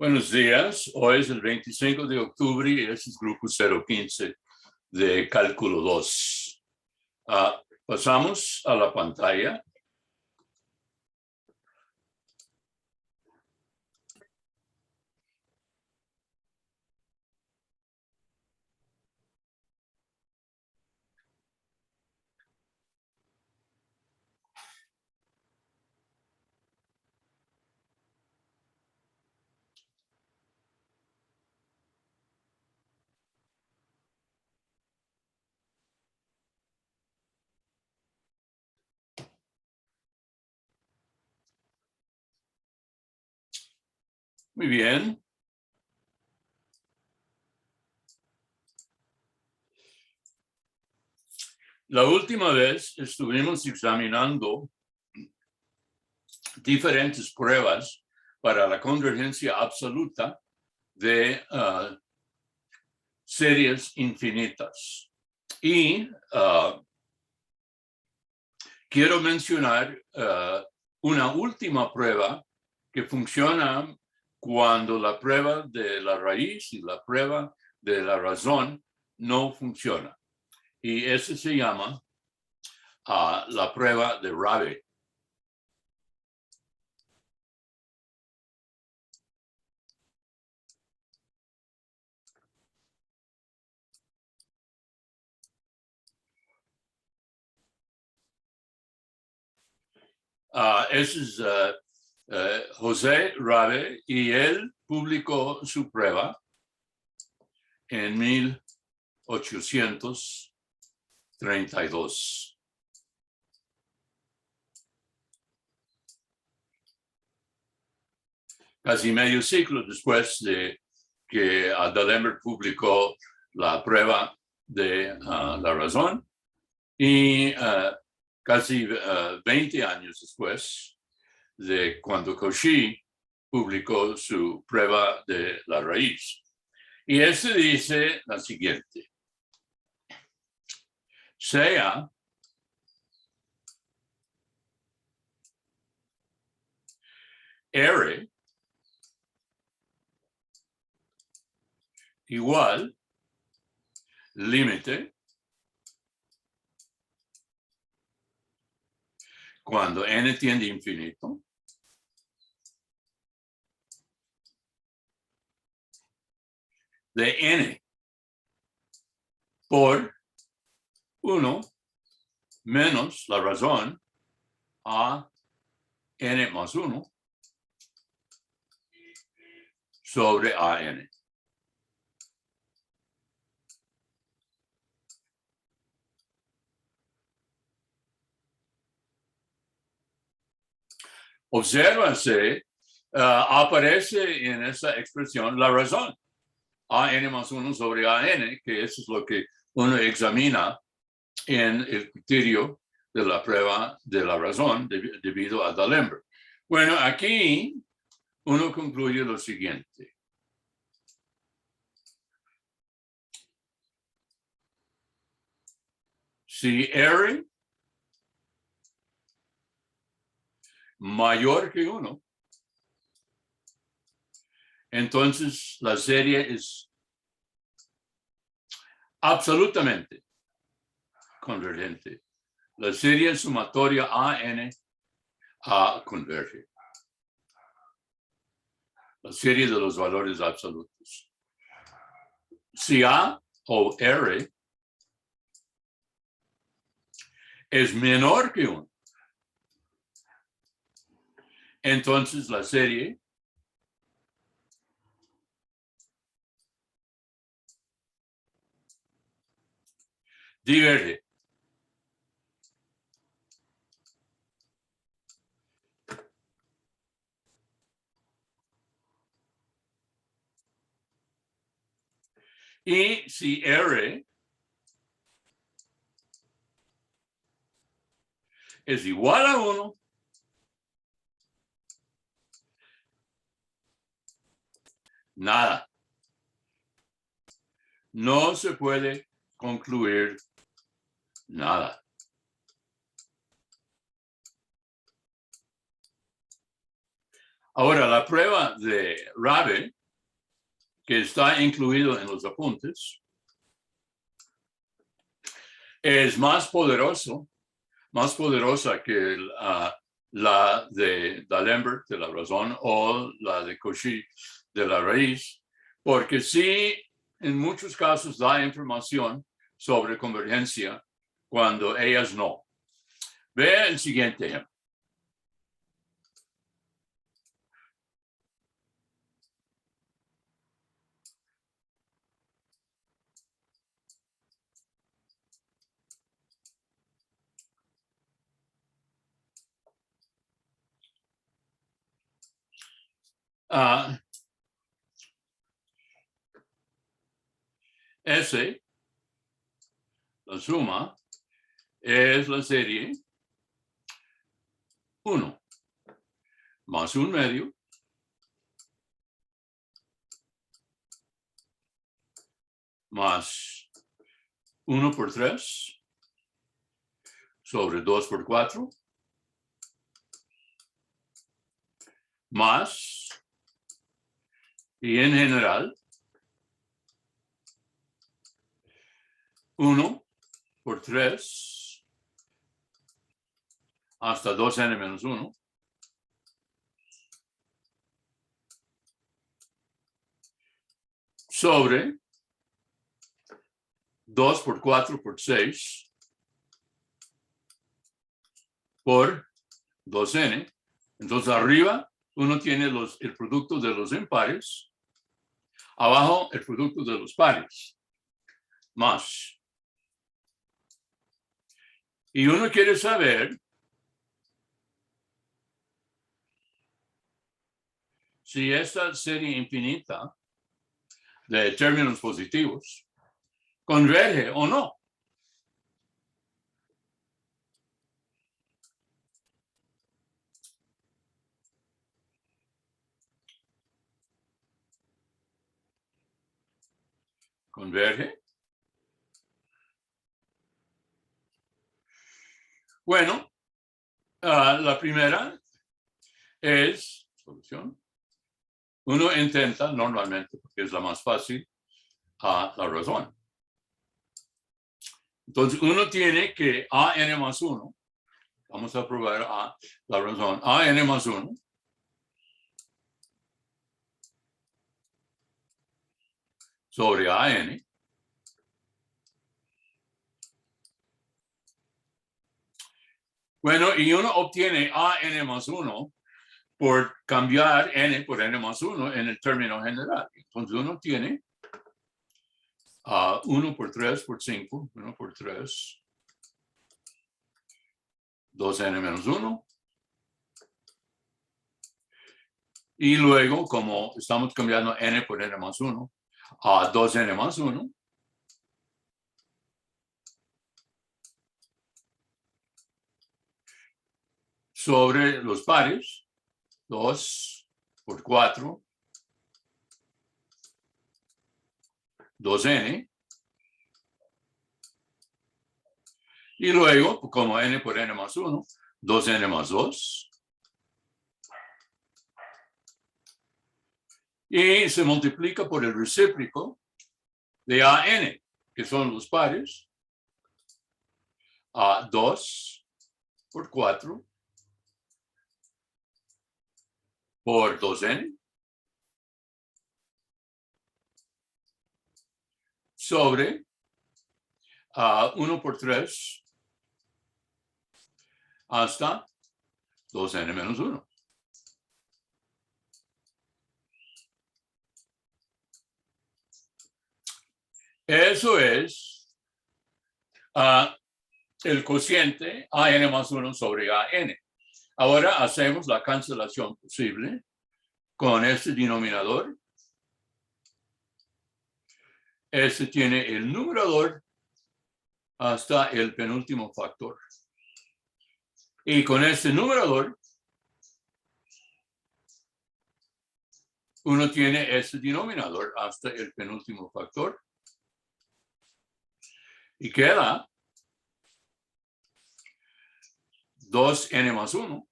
Buenos días, hoy es el 25 de octubre y este es grupo 015 de cálculo 2. Pasamos a la pantalla. Muy bien. La última vez estuvimos examinando diferentes pruebas para la convergencia absoluta de series infinitas. Y quiero mencionar una última prueba que funciona cuando la prueba de la raíz y la prueba de la razón no funciona. Y ese se llama la prueba de Rabe. Ese es José Rabe y él publicó su prueba en 1832. Casi medio siglo después de que D'Alembert publicó la prueba de la razón y casi 20 años después de cuando Cauchy publicó su prueba de la raíz. Y este dice la siguiente: sea R igual límite cuando n tiende a infinito de n por 1 menos la razón a n más 1 sobre a n. Obsérvase, aparece en esa expresión la razón, a n más 1 sobre a n, que eso es lo que uno examina en el criterio de la prueba de la razón debido a D'Alembert. Bueno, aquí uno concluye lo siguiente. Si R mayor que 1, entonces la serie es absolutamente convergente. La serie sumatoria AN converge. La serie de los valores absolutos. Si A o R es menor que 1, entonces la serie diverge. Y si R es igual a 1, nada. No se puede concluir nada. Ahora, la prueba de Rabe, que está incluido en los apuntes, es más poderosa que la de D'Alembert de la razón o la de Cauchy de la raíz, porque sí, en muchos casos da información sobre convergencia cuando ellas no. Ve el siguiente ejemplo. S, la suma, es la serie 1 más 1 medio más 1 por 3 sobre 2 por 4 más, y en general, 1 por 3 hasta 2n menos 1 sobre 2 por 4 por 6 por 2n. Entonces arriba uno tiene el producto de los impares, abajo el producto de los pares, más. Y uno quiere saber si esta serie infinita de términos positivos converge o no. ¿Converge? Bueno, la primera es solución. Uno intenta normalmente, porque es la más fácil, la razón. Entonces uno tiene que a_n más 1, vamos a probar la razón, a_n más 1 sobre a_n bueno, y uno obtiene a_n más 1 por cambiar n por n más 1 en el término general. Entonces uno tiene 1 por 3 por 5, 1 por 3, 2n menos 1. Y luego, como estamos cambiando n por n más 1 a 2n más 1, sobre los pares, 2 por 4, 2n. Y luego, como n por n más 1, 2n más 2. Y se multiplica por el recíproco de a_n, que son los pares, a 2 por 4 por 2n sobre 1 por 3 hasta 2n menos 1. Eso es el cociente a_n más 1 sobre a_n. Ahora hacemos la cancelación posible con este denominador. Este tiene el numerador hasta el penúltimo factor. Y con este numerador, uno tiene este denominador hasta el penúltimo factor. Y queda 2n más 1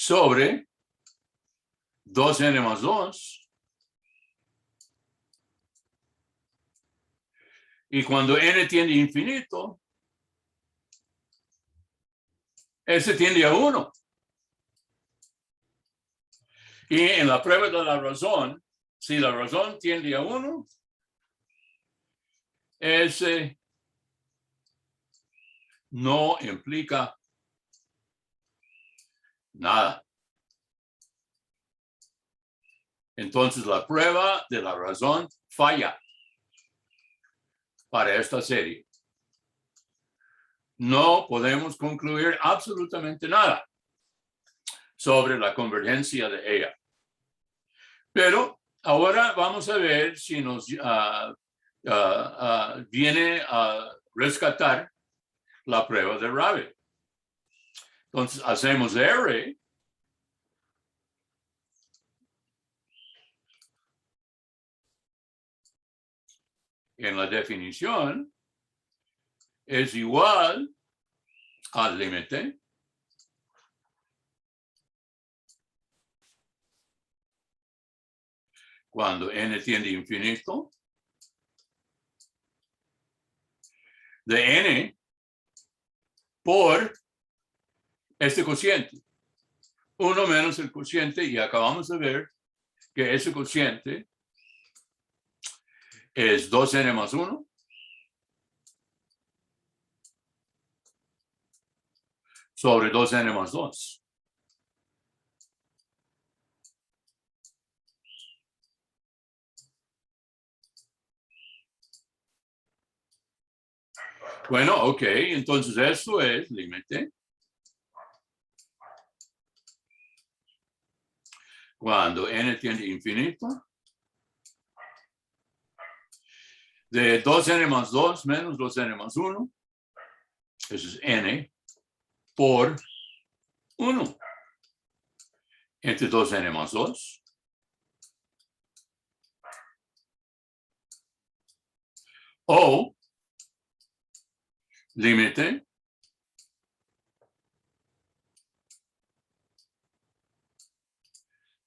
sobre 2n más 2. Y cuando n tiende a infinito, S tiende a 1. Y en la prueba de la razón, si la razón tiende a 1, S no implica nada. Entonces la prueba de la razón falla para esta serie. No podemos concluir absolutamente nada sobre la convergencia de ella. Pero ahora vamos a ver si nos viene a rescatar la prueba de Rabi. Entonces hacemos R. En la definición es igual al límite cuando n tiende a infinito de n por este cociente. 1 menos el cociente, y acabamos de ver que ese cociente es 2n más 1 sobre 2n más 2. Bueno, ok, entonces esto es límite cuando n tiende a infinito de 2n más 2 menos 2n más 1. Eso es n por 1 entre 2n más 2. O límite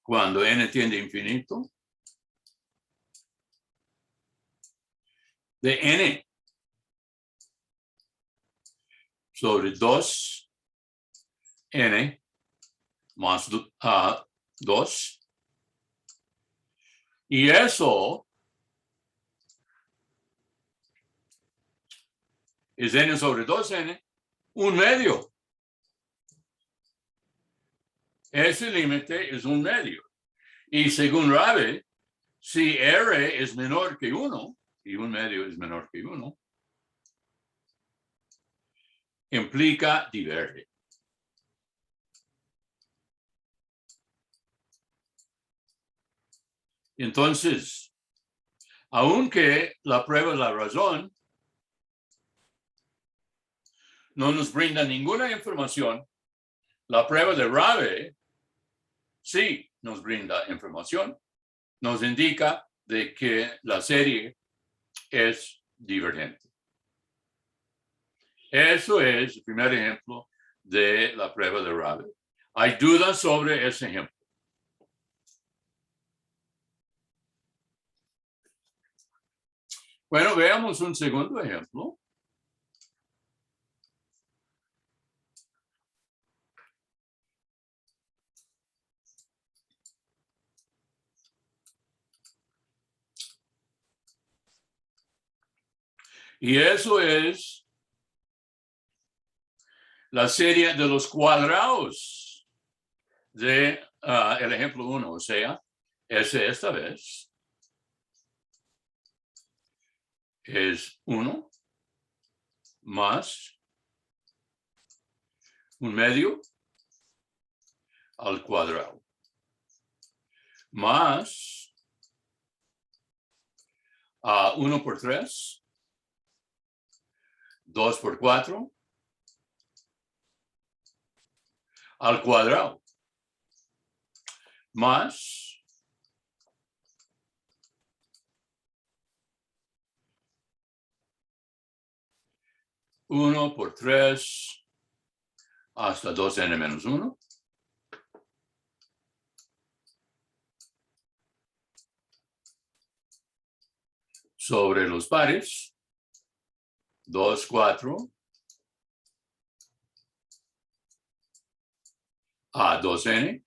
cuando n tiende a infinito de n sobre 2n más 2. Y eso es n sobre 2n, 1/2. Ese límite es 1/2. Y según Rabi, si R es menor que 1, y 1/2 es menor que 1, implica diverge. Entonces, aunque la prueba de la razón no nos brinda ninguna información, la prueba de Rabi sí nos brinda información. Nos indica de que la serie es divergente. Eso es el primer ejemplo de la prueba de Rabi. ¿Hay dudas sobre ese ejemplo? Bueno, veamos un segundo ejemplo. Y eso es la serie de los cuadrados de el ejemplo 1, o sea, esta vez es 1 más 1/2 al cuadrado más 1 por 3, 2 por 4 al cuadrado más 1 por 3 hasta 2n menos 1 sobre los pares. 2, 4. A 2n.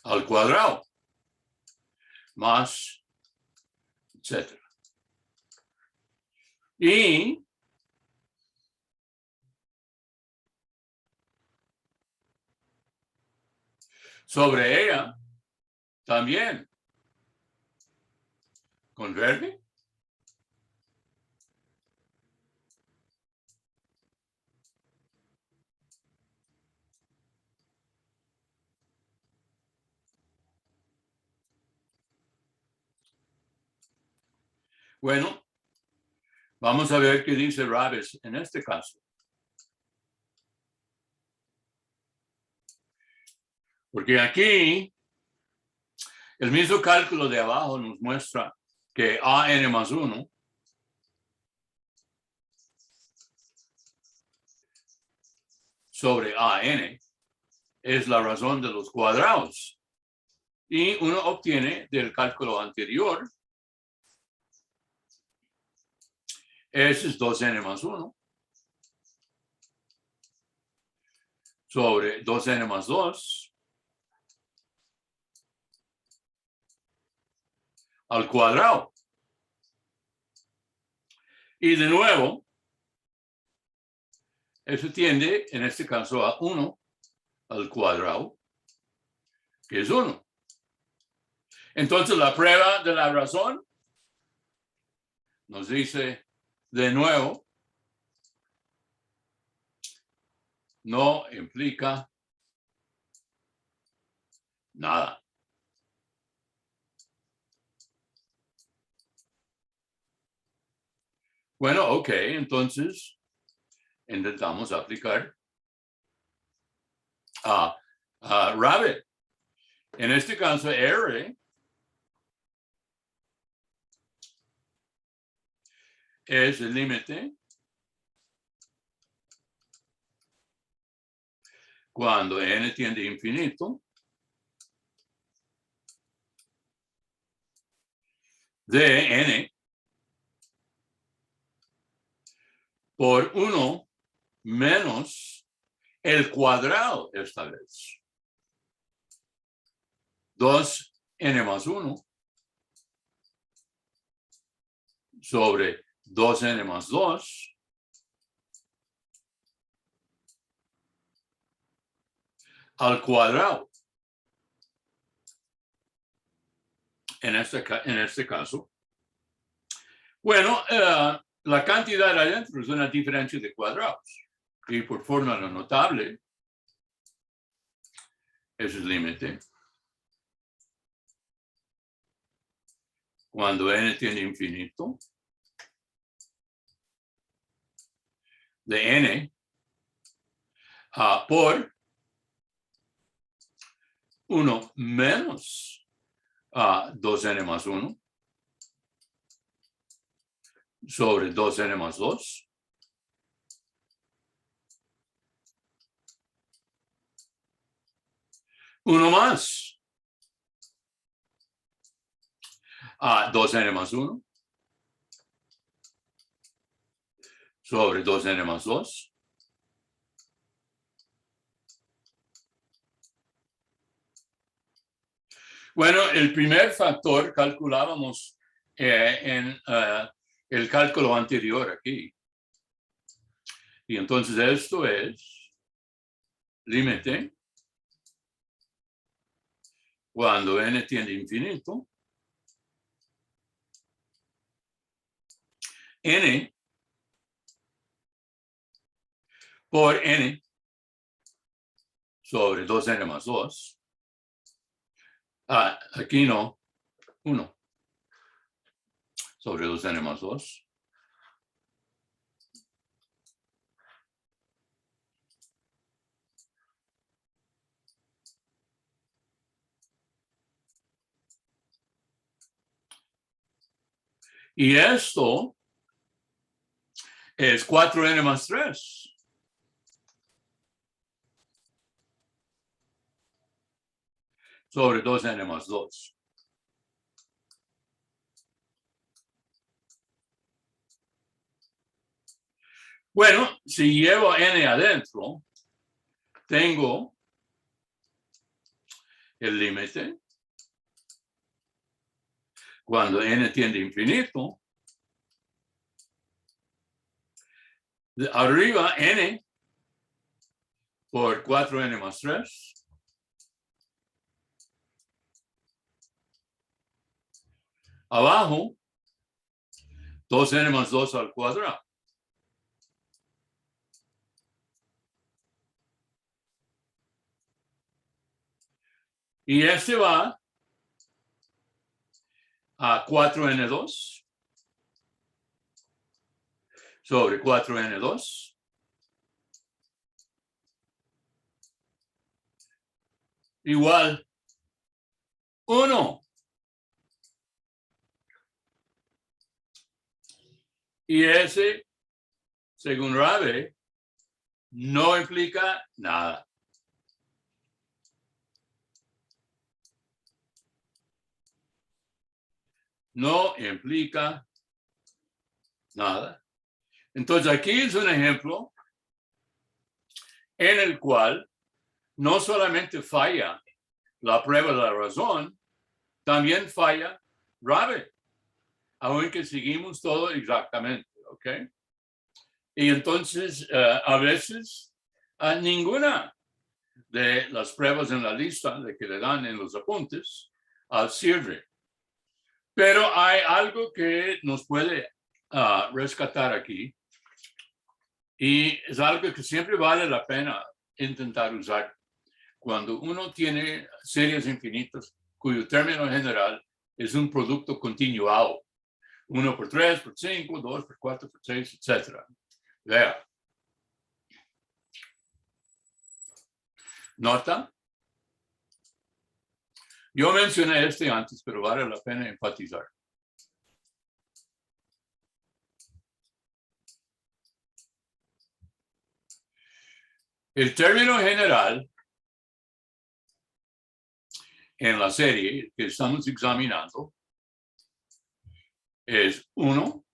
Al cuadrado. Más, etc. Y sobre ella también converge. Bueno, vamos a ver qué dice Raves en este caso. Porque aquí el mismo cálculo de abajo nos muestra que AN más 1 sobre AN es la razón de los cuadrados. Y uno obtiene del cálculo anterior, ese es 2n más 1 sobre 2n más 2 al cuadrado. Y de nuevo, eso tiende, en este caso, a 1 al cuadrado, que es 1. Entonces, la prueba de la razón nos dice, de nuevo, no implica nada. Bueno, ok, entonces intentamos aplicar a Rabbit. En este caso, R es el límite cuando n tiende a infinito de n por 1 menos el cuadrado esta vez. 2n más 1 sobre 2n más 2 al cuadrado. En este caso. Bueno, la cantidad adentro es una diferencia de cuadrados. Y por forma no notable, ese es el límite. Cuando n tiene infinito, de n por 1 menos 2n más 1 sobre 2n más 2. Uno más 2n más 1 sobre 2n más 2. Bueno, el primer factor calculábamos en el cálculo anterior aquí. Y entonces esto es límite cuando n tiende a infinito. N por n sobre 2n más 2. Aquí no, 1 sobre 2n más 2. Y esto es 4n más 3. sobre 2n más 2. Bueno, si llevo n adentro, tengo el límite. Cuando n tiende a infinito, de arriba n por 4n más 3. Abajo, 2n más 2 al cuadrado. Y este va a 4n2 sobre 4n2 igual 1. Y ese, según Rabe, no implica nada. No implica nada. Entonces aquí es un ejemplo en el cual no solamente falla la prueba de la razón, también falla Rabe, aunque seguimos todo exactamente, ¿ok? Y entonces a veces ninguna de las pruebas en la lista de que le dan en los apuntes sirve. Pero hay algo que nos puede rescatar aquí y es algo que siempre vale la pena intentar usar cuando uno tiene series infinitas cuyo término general es un producto continuado. 1 por 3, por 5, 2 por 4, por 6, etc. Vea. ¿Nota? Yo mencioné este antes, pero vale la pena enfatizar. El término general en la serie que estamos examinando es 1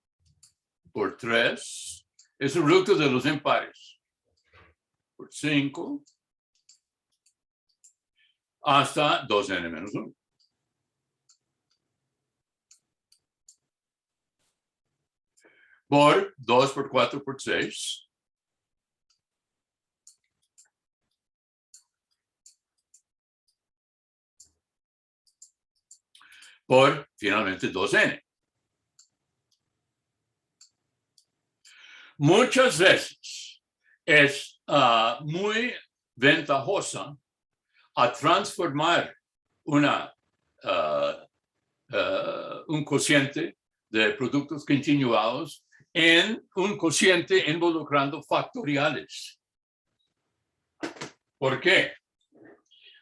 por 3, es el producto de los impares, por 5, hasta 2n menos 1. Por 2 por 4 por 6. Por, finalmente, 2n. Muchas veces es muy ventajosa a transformar un cociente de productos continuados en un cociente involucrando factoriales. ¿Por qué?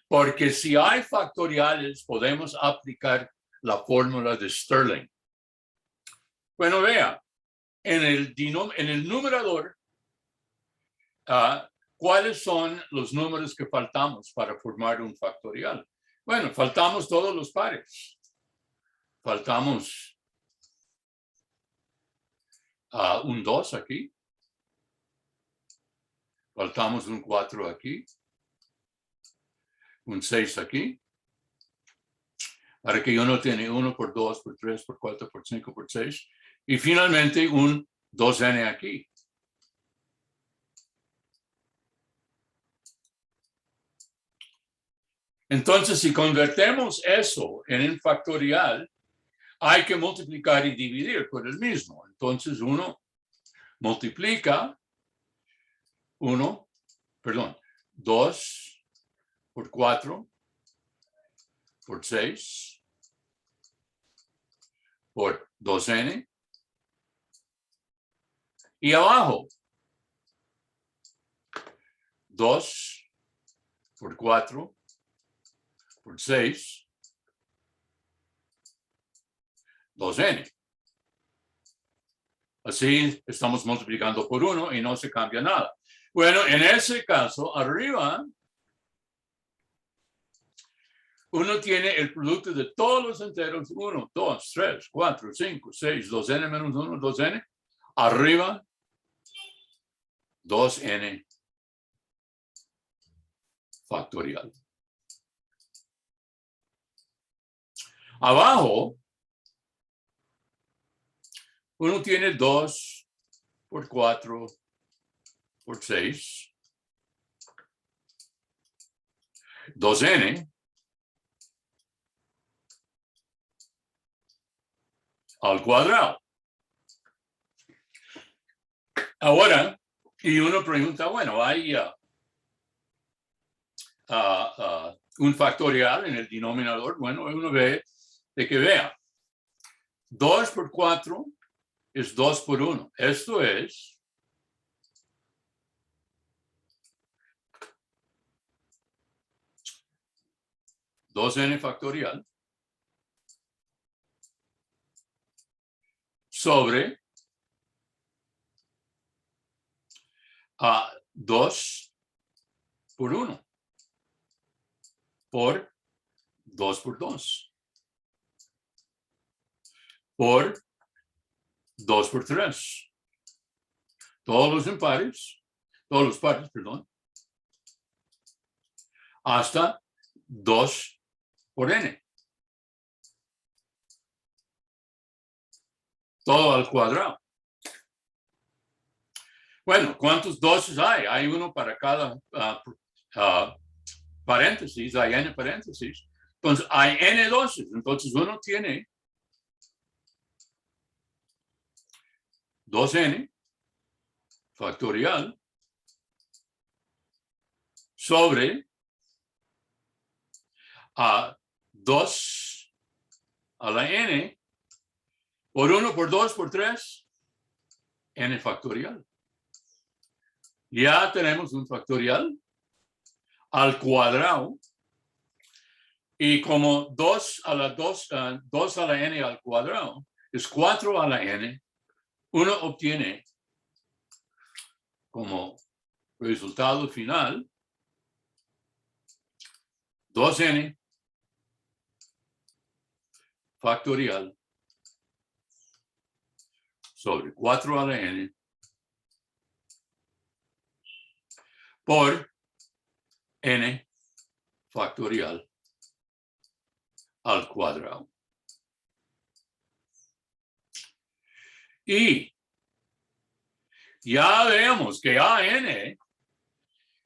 Porque si hay factoriales, podemos aplicar la fórmula de Stirling. Bueno, vea, en el numerador, ¿cuáles son los números que faltamos para formar un factorial? Bueno, faltamos todos los pares. Faltamos un 2 aquí. Faltamos un 4 aquí. Un 6 aquí. Para que uno tiene 1 por 2, por 3, por 4, por 5, por 6. Y finalmente un 2n aquí. Entonces, si convertimos eso en un factorial, hay que multiplicar y dividir por el mismo. Entonces, uno multiplica 2 por 4 por 6 por 2n. Y abajo, 2 por 4 por 6, 2n. Así estamos multiplicando por 1 y no se cambia nada. Bueno, en ese caso, arriba uno tiene el producto de todos los enteros, 1, 2, 3, 4, 5, 6, 2n menos 1, 2n, arriba 2n factorial. Abajo, uno tiene 2 por 4 por 6, 2n al cuadrado. Ahora, y uno pregunta, bueno, hay un factorial en el denominador. Bueno, uno ve de que vea, 2 por 4 es 2 por 1. Esto es 2n factorial sobre 2 por 1 por 2 por 2 por 2 por 3. Todos los pares, perdón, hasta 2 por n. Todo al cuadrado. Bueno, ¿cuántos doses hay? Hay uno para cada paréntesis, hay n paréntesis. Entonces, hay n dosis. Entonces, uno tiene 2n factorial sobre 2 a la n por 1 por 2 por 3 n factorial. Ya tenemos un factorial al cuadrado. Y como 2 a la n al cuadrado es 4 a la n, uno obtiene como resultado final 2n factorial sobre 4 a la n por n factorial al cuadrado. Y ya vemos que AN,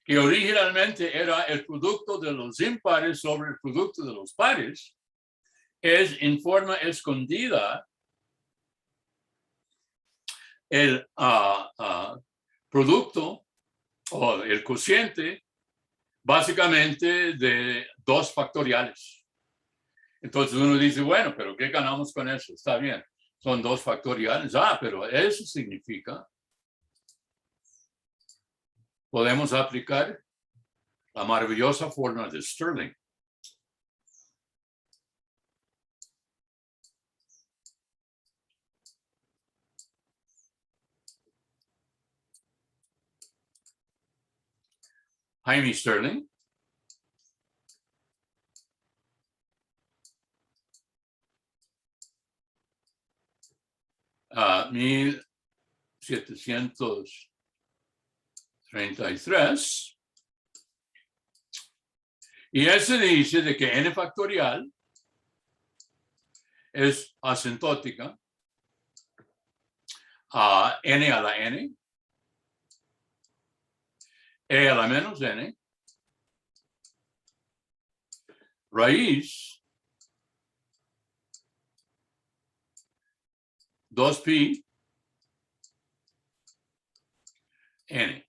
que originalmente era el producto de los impares sobre el producto de los pares, es en forma escondida el producto o el cociente básicamente de 2 factoriales. Entonces uno dice, bueno, pero ¿qué ganamos con eso? Está bien, son 2 factoriales. Pero eso significa, podemos aplicar la maravillosa fórmula de Stirling. Jaime Stirling. Uh, 1733. Y ese dice de que n factorial es asintótica a n a la n, e a la menos n, raíz 2pi n.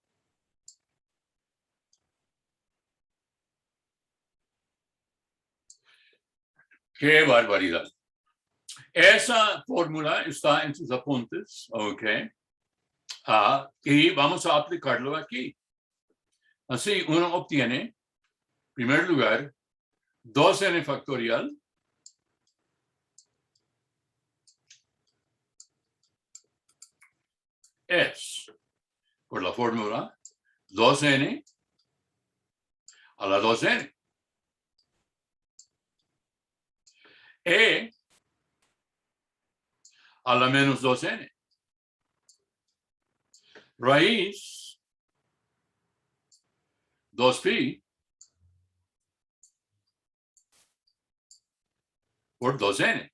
¡Qué barbaridad! Esa fórmula está en sus apuntes, ¿ok? Y vamos a aplicarlo aquí. Así uno obtiene, en primer lugar, 2n factorial es, por la fórmula, 2n a la 2n. E a la menos 2n. Raíz 2pi por 2n.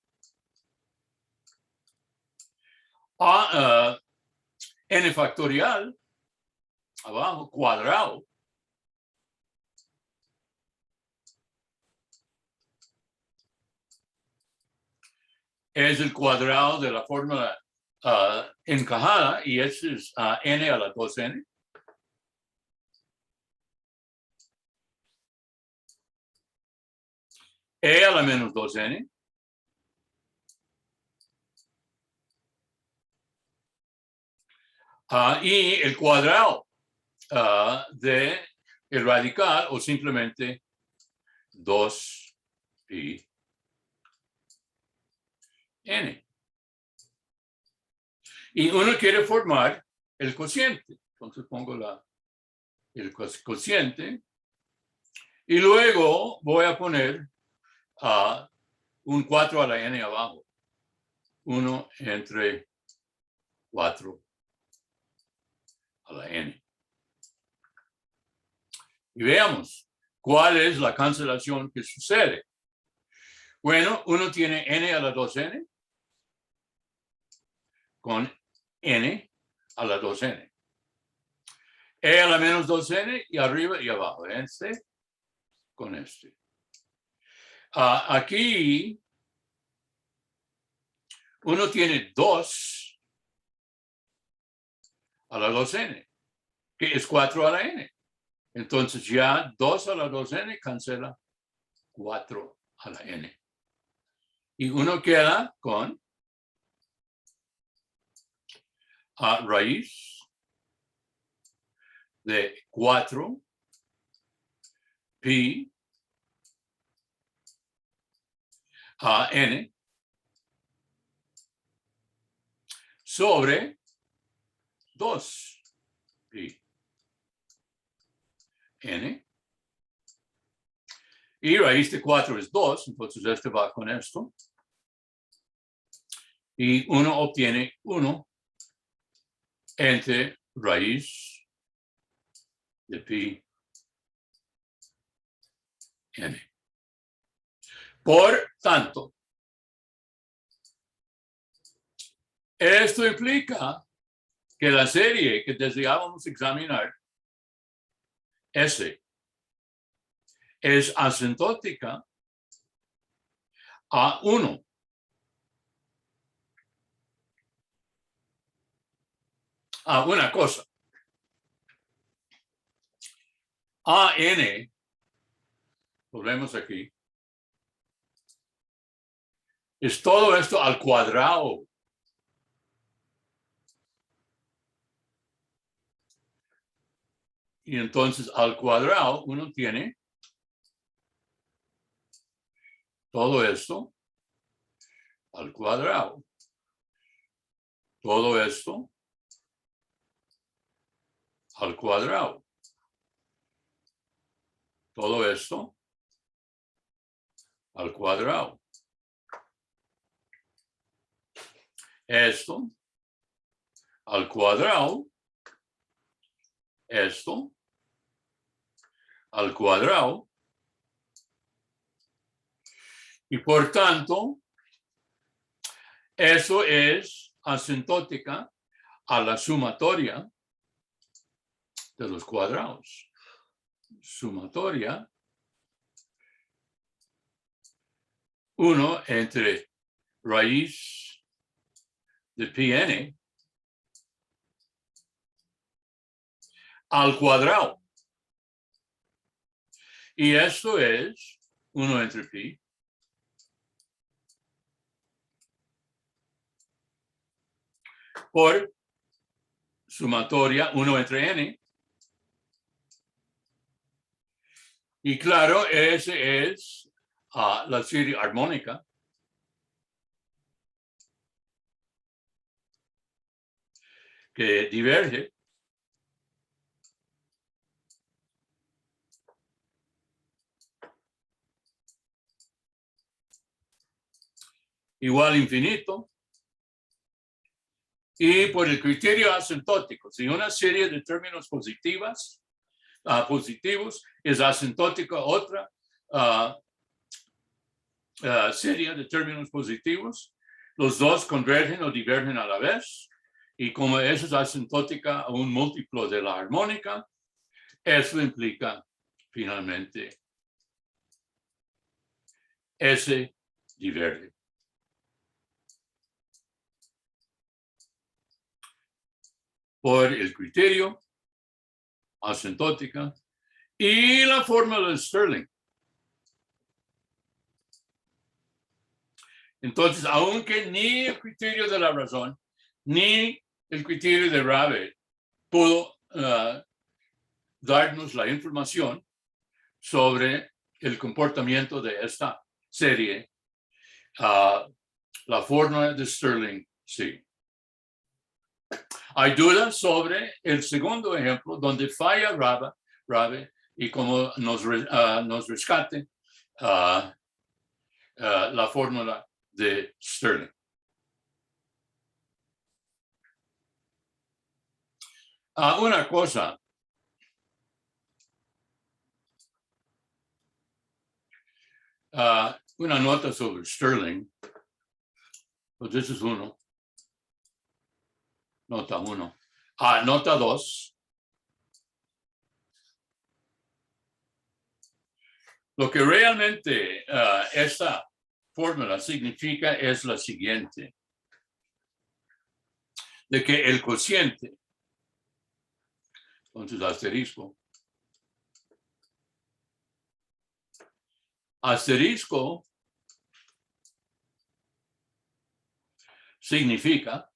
N factorial, abajo, cuadrado, es el cuadrado de la fórmula encajada, y ese es n a la 2n. E a la menos 2n. Y el cuadrado de el radical, o simplemente 2pi n. Y uno quiere formar el cociente. Entonces pongo el cociente. Y luego voy a poner un 4 a la n abajo. 1 entre 4 a la n. Y veamos cuál es la cancelación que sucede. Bueno, uno tiene n a la 2n con n a la 2n. E a la menos 2n y arriba y abajo. Este con este. Aquí uno tiene 2 a la 2n, que es 4 a la n. Entonces ya 2 a la 2n cancela 4 a la n. Y uno queda con raíz de 4 pi n sobre 2 pi n. Y raíz de 4 es 2, entonces este va con esto. Y uno obtiene 1 entre raíz de pi n. Por tanto, esto implica que la serie que deseábamos examinar, S, es asintótica a 1. A una cosa. A n, lo vemos aquí, es todo esto al cuadrado. Y entonces al cuadrado uno tiene todo esto al cuadrado. Todo esto al cuadrado. Todo esto al cuadrado. Esto al cuadrado. Esto al cuadrado. Y por tanto, eso es asintótica a la sumatoria de los cuadrados. Sumatoria 1 entre raíz de pi n al cuadrado. Y esto es 1 entre pi por sumatoria 1 entre n. Y claro, ese es la serie armónica que diverge igual a infinito. Y por el criterio asintótico, si una serie de términos positivos es asintótica, otra serie de términos positivos, los dos convergen o divergen a la vez. Y como eso es asintótica a un múltiplo de la armónica, eso implica finalmente S diverge. Por el criterio asintótica y la fórmula de Stirling. Entonces, aunque ni el criterio de la razón, ni el criterio de Rabe pudo darnos la información sobre el comportamiento de esta serie, la fórmula de Stirling sí. Hay dudas sobre el segundo ejemplo, donde falla Rabe y como nos rescate la fórmula de Stirling. Una cosa, una nota sobre Stirling, pues eso es uno. Nota 1. Nota 2. Lo que realmente esta fórmula significa es la siguiente. De que el cociente, entonces asterisco, significa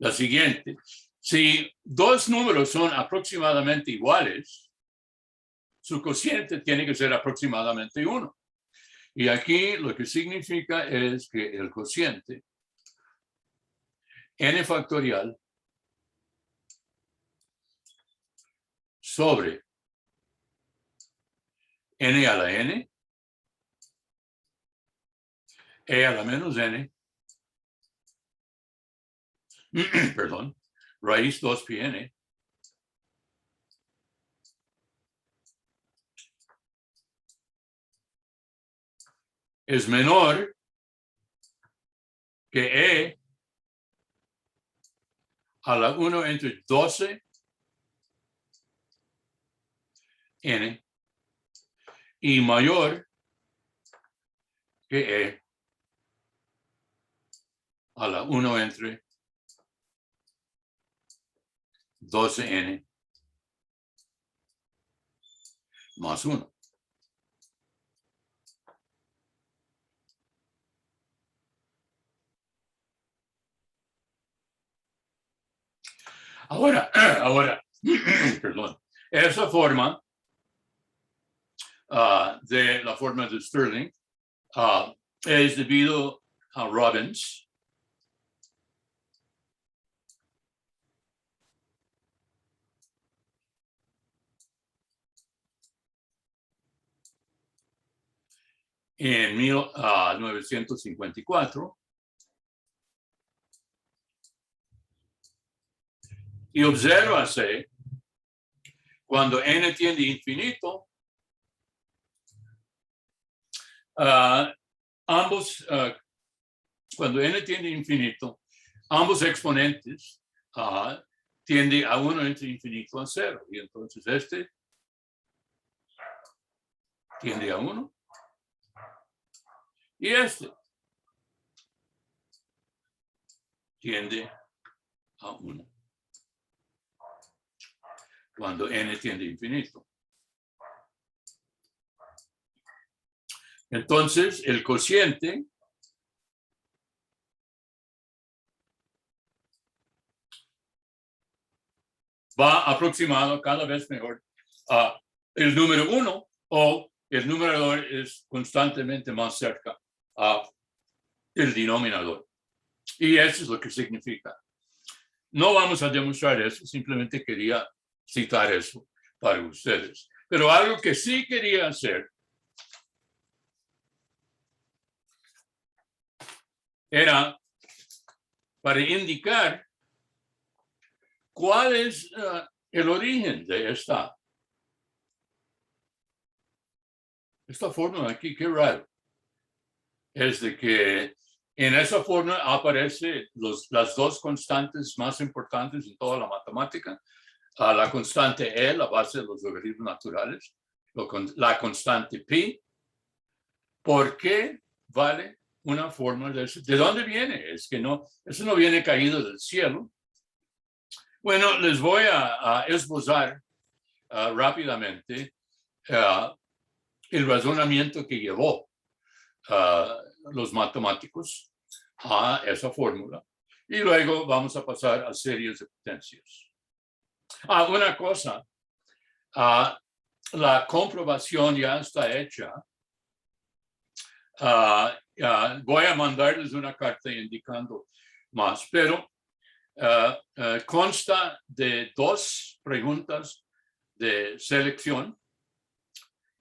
la siguiente. Si dos números son aproximadamente iguales, su cociente tiene que ser aproximadamente 1. Y aquí lo que significa es que el cociente n factorial sobre n a la n, e a la menos n, perdón, raíz 2πn, es menor que e a la 1 entre 12 n y mayor que e a la 1 entre 12n más 1. Ahora, perdón, esa forma de la forma de Stirling es debido a Robbins. En 1954. Y obsérvase, cuando n tiende a infinito, cuando n tiende a infinito, ambos exponentes tienden a 1 entre infinito a 0. Y entonces este tiende a 1. Y este tiende a 1. Cuando n tiende a infinito. Entonces, el cociente va aproximado cada vez mejor a el número 1, o el numerador es constantemente más cerca a el denominador. Y eso es lo que significa No vamos a demostrar eso, simplemente quería citar eso para ustedes. Pero algo que sí quería hacer era para indicar cuál es el origen de esta fórmula aquí. Qué raro. Es de que en esa fórmula aparecen las dos constantes más importantes en toda la matemática. La constante E, la base de los logaritmos naturales, la constante pi. ¿Por qué vale una fórmula de eso? ¿De dónde viene? Es que no, eso no viene caído del cielo. Bueno, les voy a esbozar rápidamente el razonamiento que llevó los matemáticos a esa fórmula. Y luego vamos a pasar a series de potencias. Una cosa, la comprobación ya está hecha. Voy a mandarles una carta indicando más, pero consta de 2 preguntas de selección.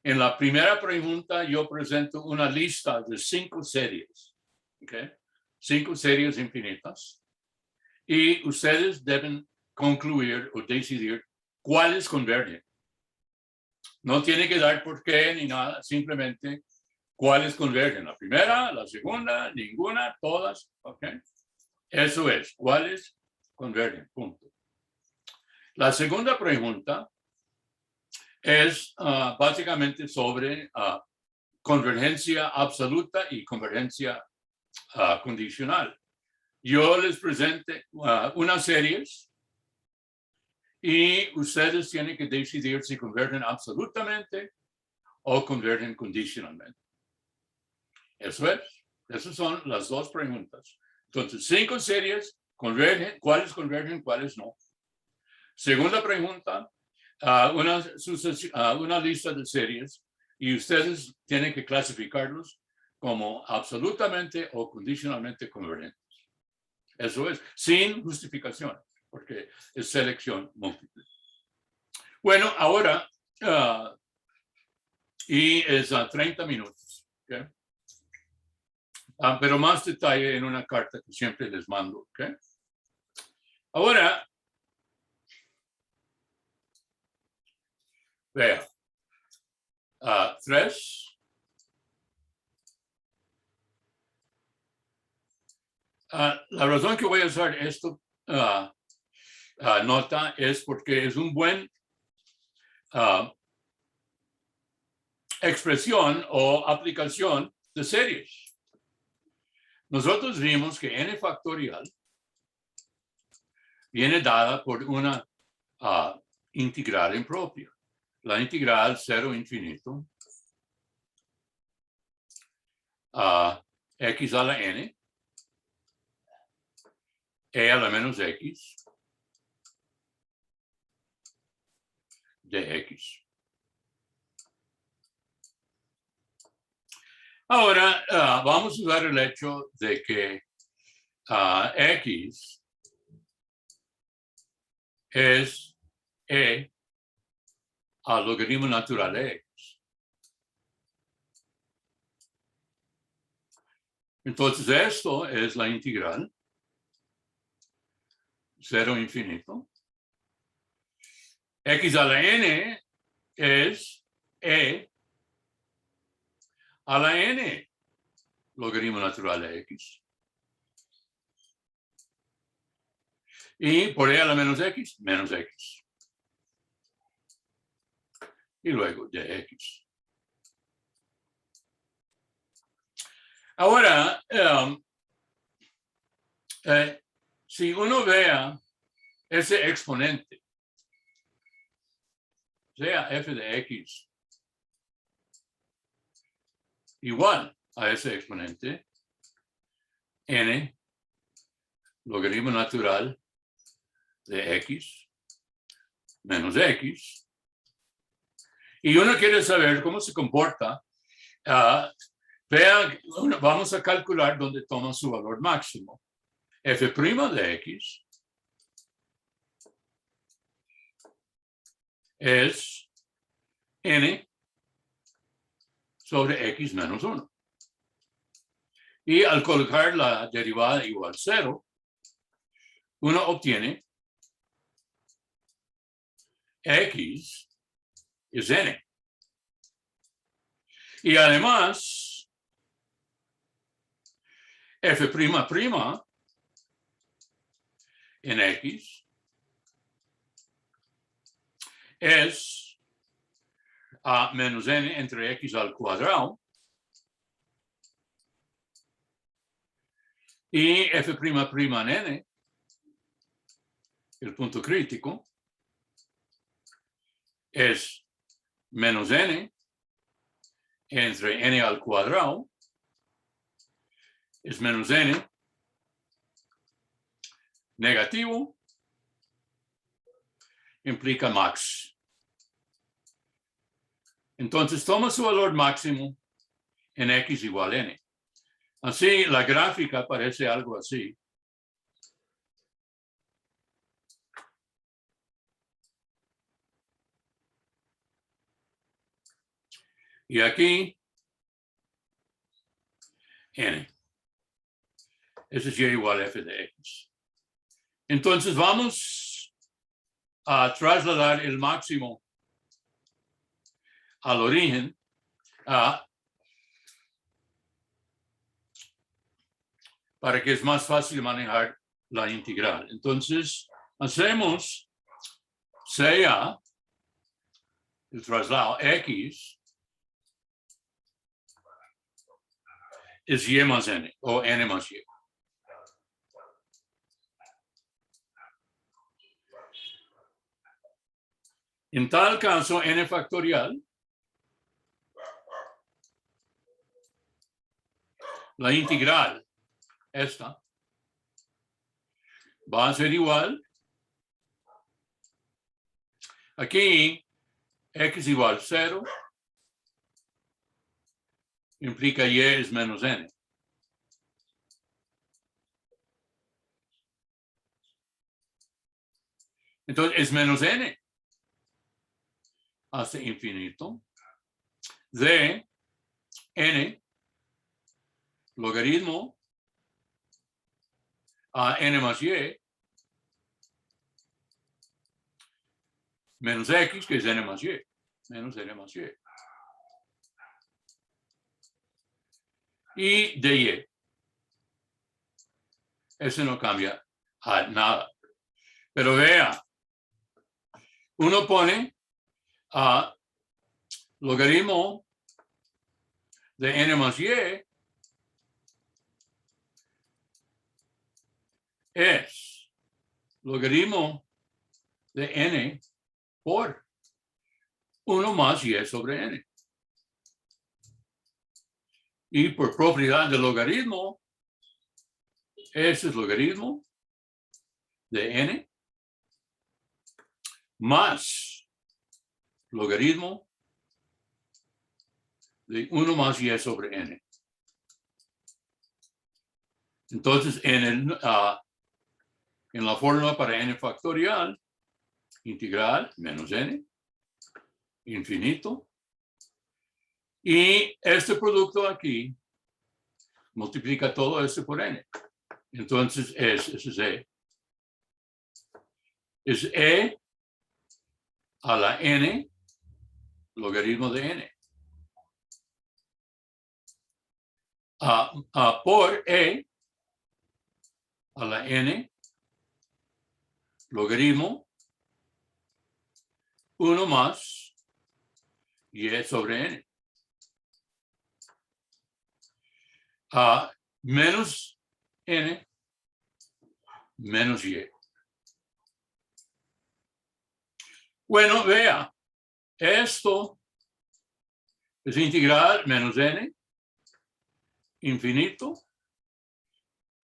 En la primera pregunta yo presento una lista de 5 series, ¿okay? 5 series infinitas, y ustedes deben concluir o decidir cuáles convergen. No tiene que dar por qué ni nada, simplemente cuáles convergen. La primera, la segunda, ninguna, todas, ¿ok? Eso es, cuáles convergen, punto. La segunda pregunta es básicamente sobre convergencia absoluta y convergencia condicional. Yo les presente unas series y ustedes tienen que decidir si convergen absolutamente o convergen condicionalmente. Eso es. Esas son las 2 preguntas. Entonces, 5 series convergen, cuáles convergen, cuáles no. Segunda pregunta, una lista de series y ustedes tienen que clasificarlos como absolutamente o condicionalmente convergentes. Eso es, sin justificación, porque es selección múltiple. Bueno, ahora, y es a 30 minutos. ¿Okay? Pero más detalle en una carta que siempre les mando. ¿Okay? Ahora, vea, 3. La razón que voy a usar esto nota es porque es un buen expresión o aplicación de series. Nosotros vimos que n factorial viene dada por una integral impropia. La integral 0 infinito x a la n e a la menos x de x. Ahora vamos a usar el hecho de que x es e al logaritmo natural de x. Entonces esto es la integral 0 infinito. X a la n es e a la n logaritmo natural de x. Y por e a la menos x, y luego de x. Ahora, si uno vea ese exponente, sea f de x igual a ese exponente, n logaritmo natural de x menos x, y uno quiere saber cómo se comporta, vamos a calcular dónde toma su valor máximo. F' de x es n sobre x menos 1. Y al colocar la derivada igual a 0, uno obtiene x es n. Y además, f' en x es a menos n entre x al cuadrado. Y f' en n, el punto crítico, es menos n entre n al cuadrado, es menos n negativo, implica max. Entonces toma su valor máximo en x igual a n. Así la gráfica parece algo así. Y aquí, n. Eso es y igual a f de x. Entonces vamos a trasladar el máximo al origen para que es más fácil manejar la integral. Entonces, hacemos sea el traslado x es y más n, o n más y. En tal caso, n factorial, la integral, esta, va a ser igual. Aquí, x igual 0, implica y es menos n. Entonces, es menos n hasta infinito de n logaritmo a n más y menos x, que es n más y, menos n más y. Y de y. Eso no cambia a nada. Pero vea, uno pone a logaritmo de n más y es logaritmo de n por 1 más y sobre n. Y por propiedad del logaritmo, ese es logaritmo de n más logaritmo de 1 más y sobre n. Entonces, en la fórmula para n factorial, integral menos n, infinito, y este producto aquí multiplica todo esto por n. Entonces, eso es e. Es e a la n logaritmo de n. Por e a la n logaritmo 1 más y sobre n. Menos n menos y. Bueno, vea, esto es integral menos n infinito.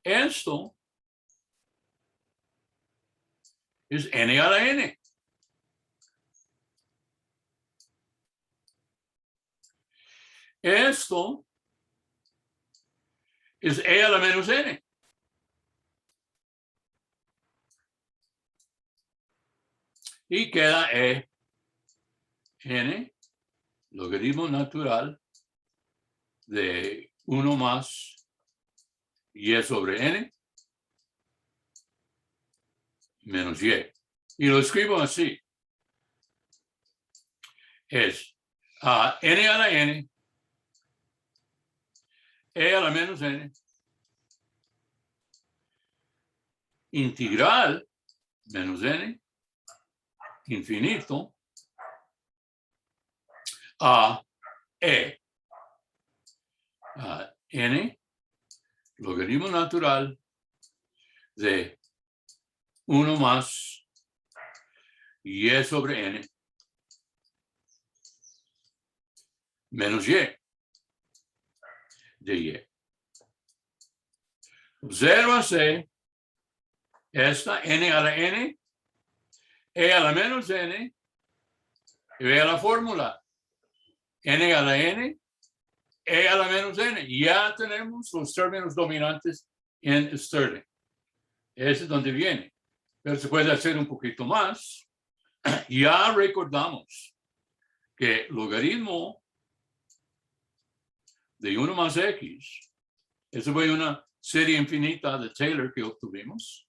Esto es n a la n. Esto es e a la menos n. Y queda e n logaritmo natural de 1 más y sobre n menos y. Y lo escribo así. Es n a la n, e a la menos n, integral menos n, infinito, a e. N, logaritmo natural de 1 más y sobre n menos y de y. Obsérvase esta n a la n, e a la menos n, y vea la fórmula. N a la n, e a la menos n. Ya tenemos los términos dominantes en Stirling. Ese es donde viene. Pero se puede hacer un poquito más. Ya recordamos que logaritmo de 1 más x, eso fue una serie infinita de Taylor que obtuvimos,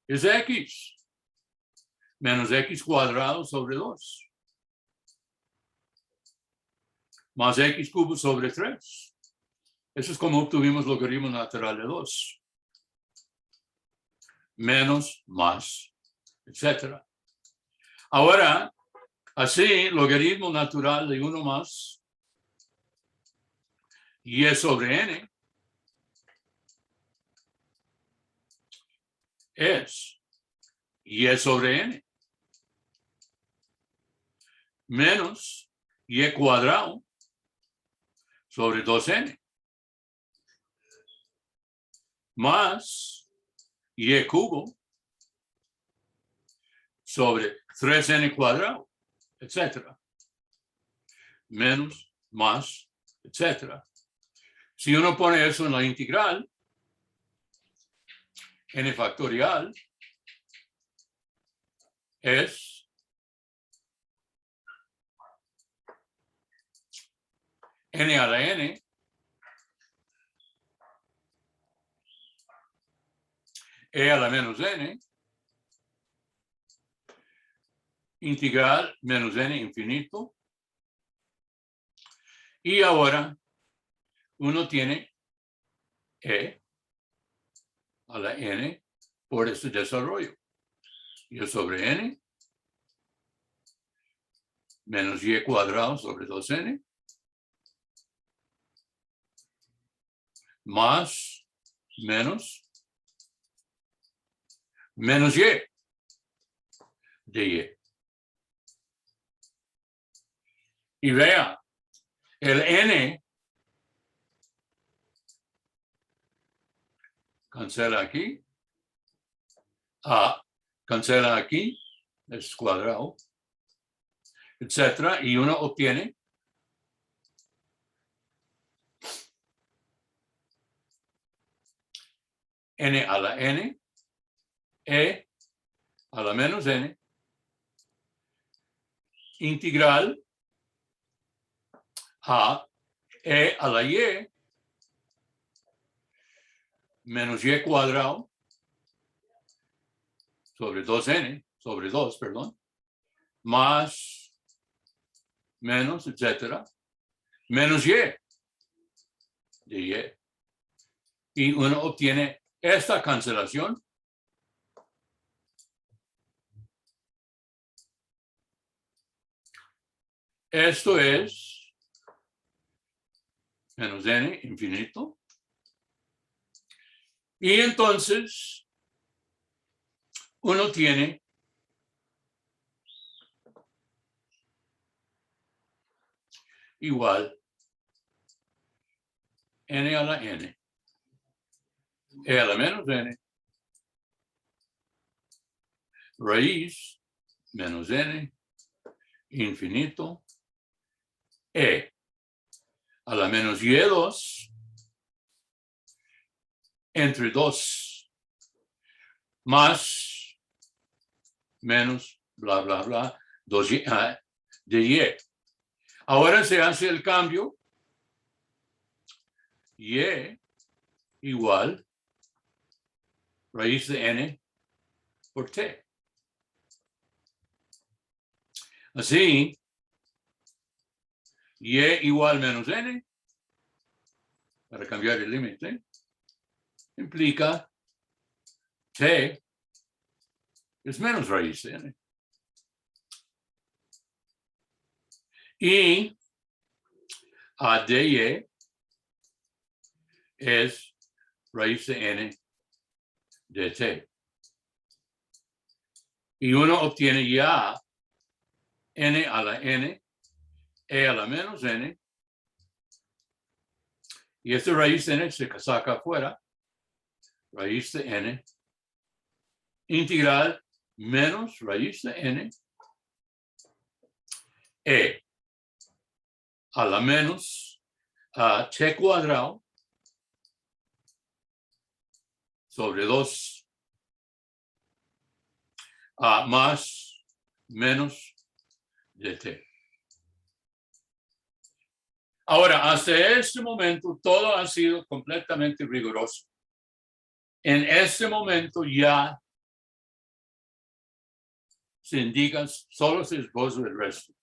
es x menos x cuadrado sobre 2 más x cubo sobre 3. Eso es como obtuvimos logaritmo natural de 2. Menos, más, etc. Ahora, así, logaritmo natural de 1 más y sobre n es y sobre n menos y cuadrado sobre 2n más y cubo sobre 3n cuadrado, etc. Menos, más, etc. Si uno pone eso en la integral, n factorial es n a la n e a la menos n integral menos n infinito. Y ahora uno tiene e a la n por este desarrollo. Y sobre n menos y cuadrado sobre 2n más menos y de y. Y vea, el n cancela aquí, cancela aquí, es cuadrado, etc. Y uno obtiene n a la n, e a la menos n, integral a e a la y menos y cuadrado sobre 2n, sobre 2, perdón, más, menos, etc. Menos y de y. Y uno obtiene esta cancelación. Esto es menos n infinito. Y entonces uno tiene igual n a la n, e a la menos n, raíz menos n, infinito, e a la menos y2, entre 2, más, menos, bla, bla, bla, 2y, de y. Ahora se hace el cambio y igual raíz de n por t. Así, y igual menos n, para cambiar el límite, implica t es menos raíz de n. Y a dy es raíz de n de t. Y uno obtiene ya n a la n, e a la menos n, y esta raíz de n se saca afuera, raíz de n, integral menos raíz de n, e a la menos t cuadrado sobre 2 más menos de t. Ahora, hasta este momento, todo ha sido completamente riguroso. En este momento ya se indica, solo se esboza el resto.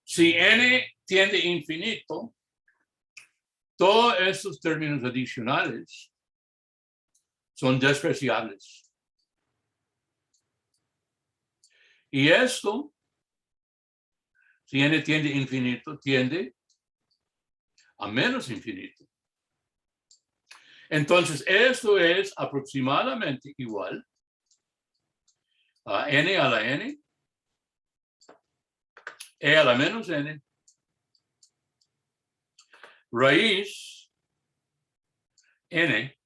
Si n tiende a infinito, todos estos términos adicionales son despreciables. Y esto, si n tiende a infinito, tiende a menos infinito. Entonces, esto es aproximadamente igual a n a la n, e a la menos n, raíz n,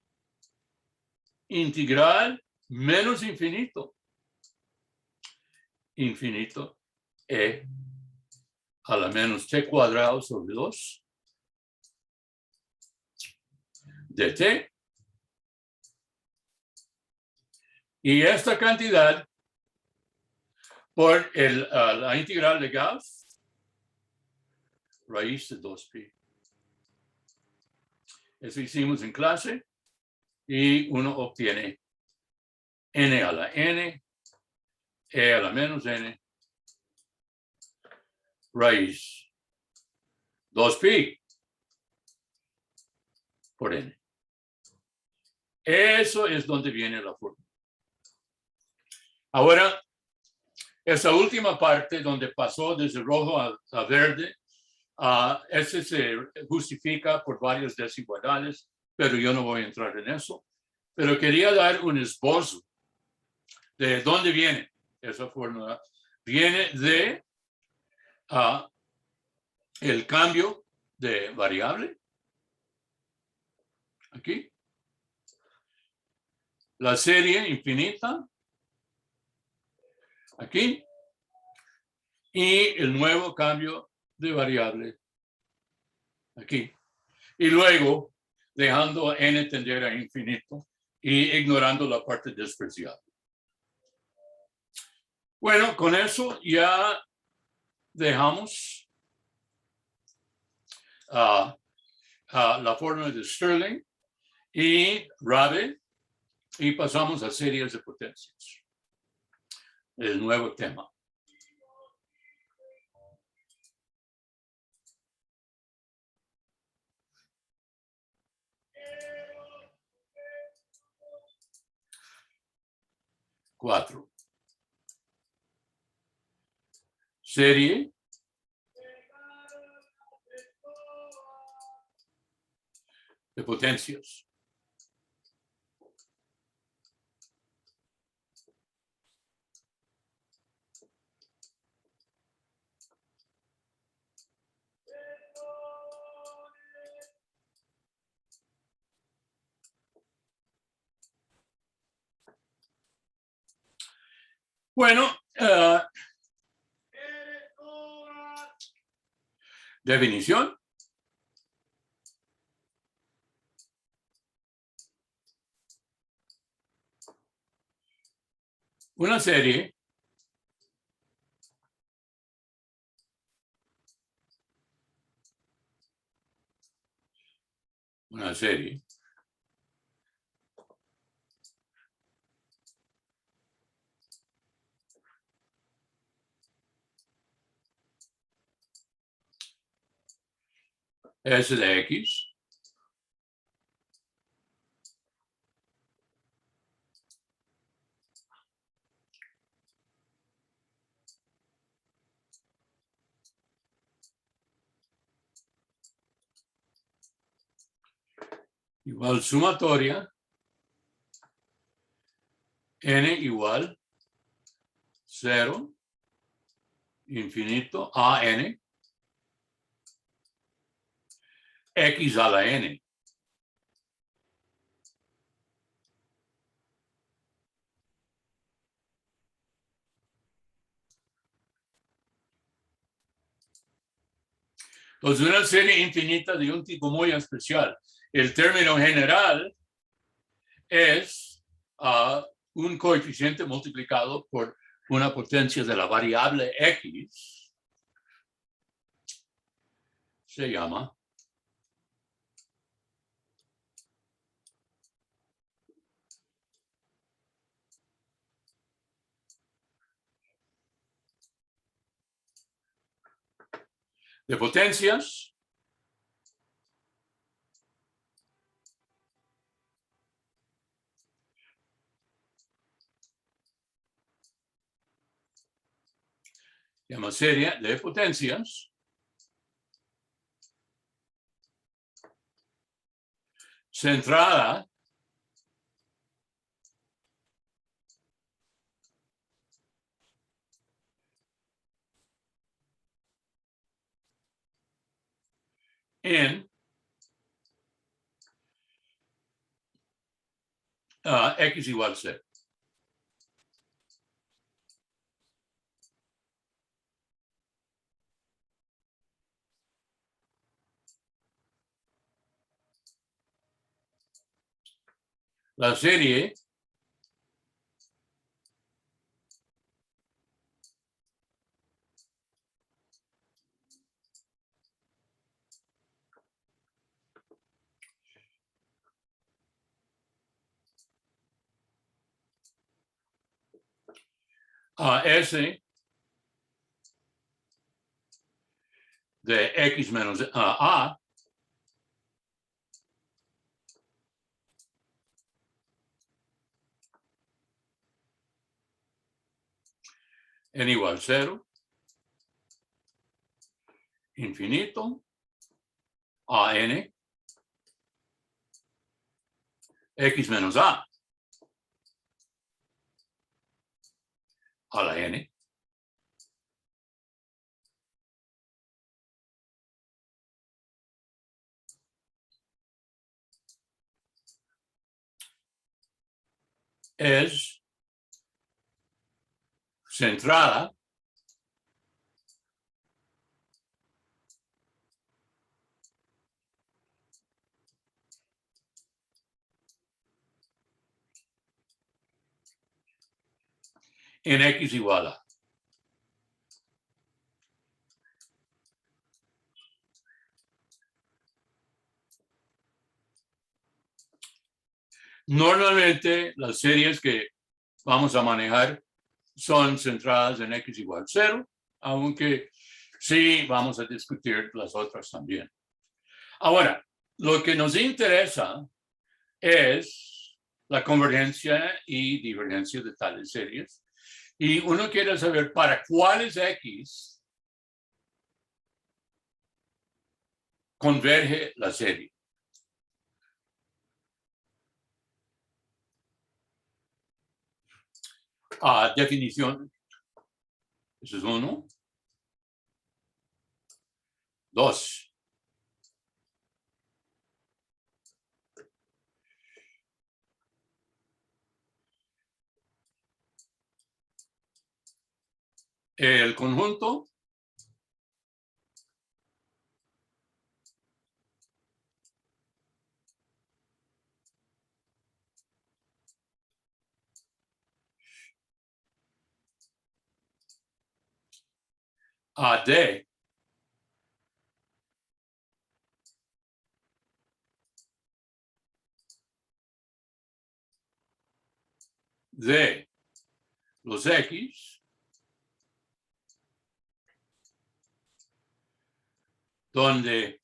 integral menos infinito, infinito, e a la menos t cuadrado sobre 2 de t. Y esta cantidad por la integral de Gauss, raíz de 2pi. Eso hicimos en clase y uno obtiene n a la n, e a la menos n, raíz 2pi por n. Eso es donde viene la fórmula. Ahora, esa última parte donde pasó desde rojo a verde, ese se justifica por varias desigualdades, pero yo no voy a entrar en eso. Pero quería dar un esbozo de dónde viene esa fórmula. Viene de el cambio de variable. Aquí. La serie infinita. Aquí. Y el nuevo cambio de variable. Aquí. Y luego dejando n tender a infinito y ignorando la parte despreciable. Bueno, con eso ya dejamos la fórmula de Stirling y Rabe y pasamos a series de potencias. El nuevo tema. Cuatro. Serie de potencias. Bueno, definición. Una serie serie. S de X igual sumatoria n igual 0, infinito, a n, x a la n. Entonces, una serie infinita de un tipo muy especial. El término general es un coeficiente multiplicado por una potencia de la variable x. Se llama de potencias llama serie de potencias centrada en x igual 0. La serie S de x menos a n igual 0, infinito, a n, x menos a la n, es centrada en x igual a. Normalmente las series que vamos a manejar son centradas en x igual 0, aunque sí vamos a discutir las otras también. Ahora, lo que nos interesa es la convergencia y divergencia de tales series. Y uno quiere saber para cuáles x converge la serie. Definición. Eso es 1. 2. El conjunto de de los X, donde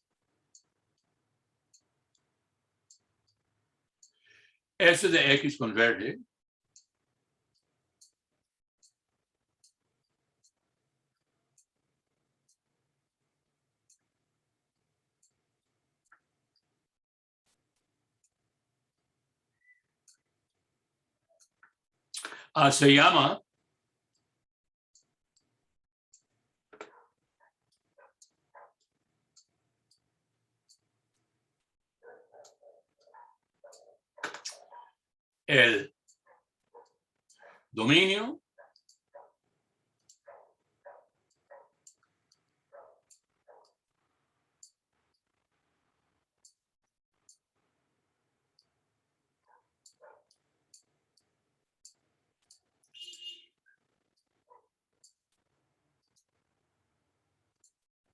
S de X converge se llama el dominio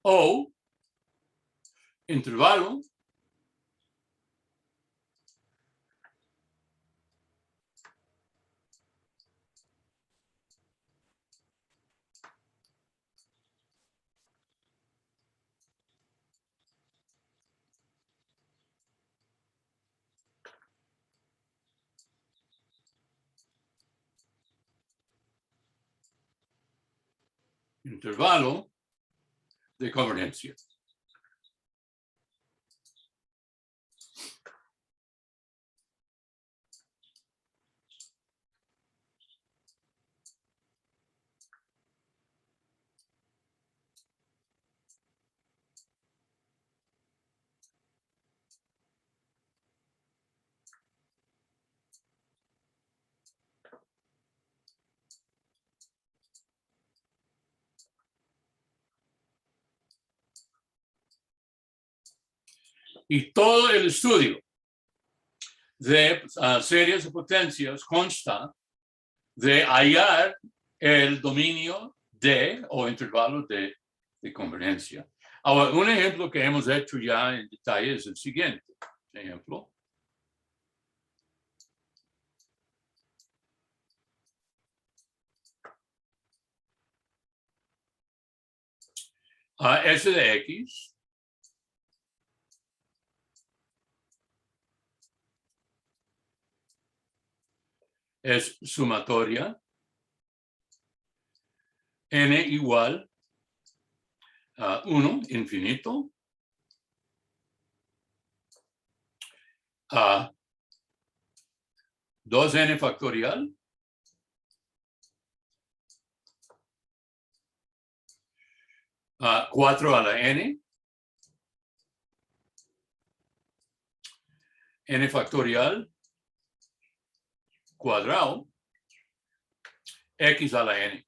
o intervalo de convergencia. Y todo el estudio de series de potencias consta de hallar el dominio de o intervalo de convergencia. Ahora, un ejemplo que hemos hecho ya en detalle es el siguiente ejemplo. S de X es sumatoria n igual a 1 infinito a 2n factorial a 4 a la n factorial cuadrado x a la n.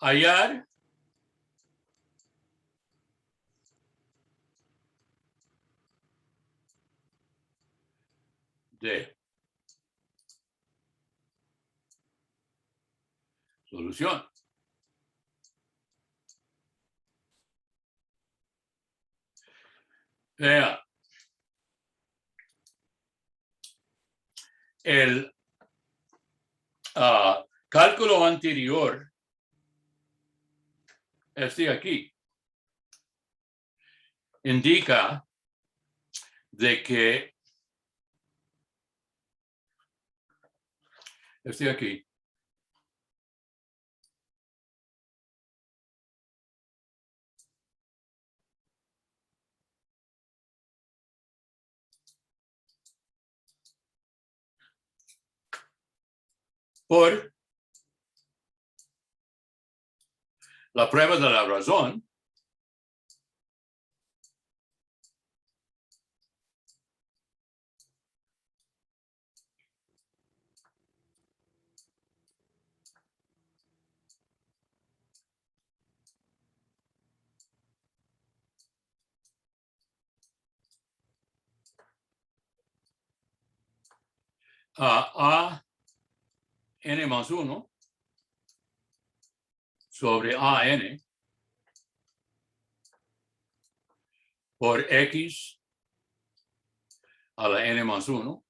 Hallar de solución. Vea, el cálculo anterior, este aquí, indica de que este aquí por la prueba de la razón a n más 1 sobre a n por x a la n más 1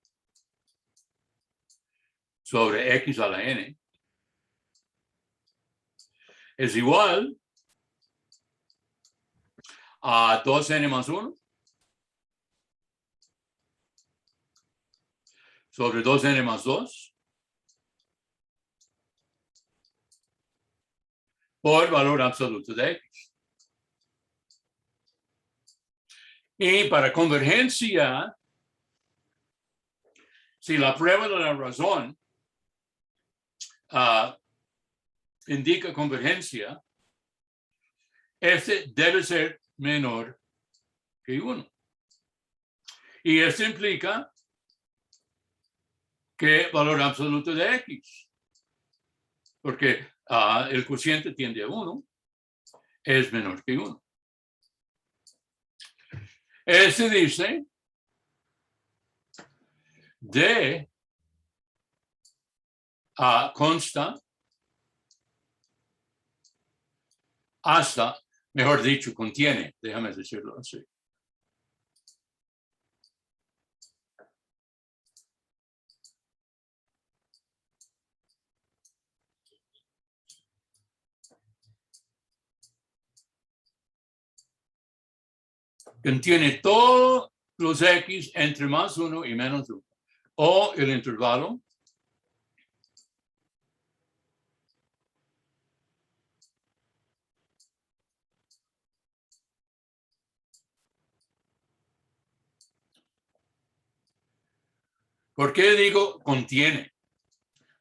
sobre x a la n es igual a 2n más 1 sobre 2n más 2 por valor absoluto de x. Y para convergencia, si la prueba de la razón indica convergencia, este debe ser menor que 1. Y esto implica que valor absoluto de x, porque el cociente tiende a 1, es menor que 1. Este dice D consta hasta, mejor dicho, contiene, déjame decirlo así. Contiene todos los x entre más 1 y menos 1, o el intervalo ¿Por qué digo contiene?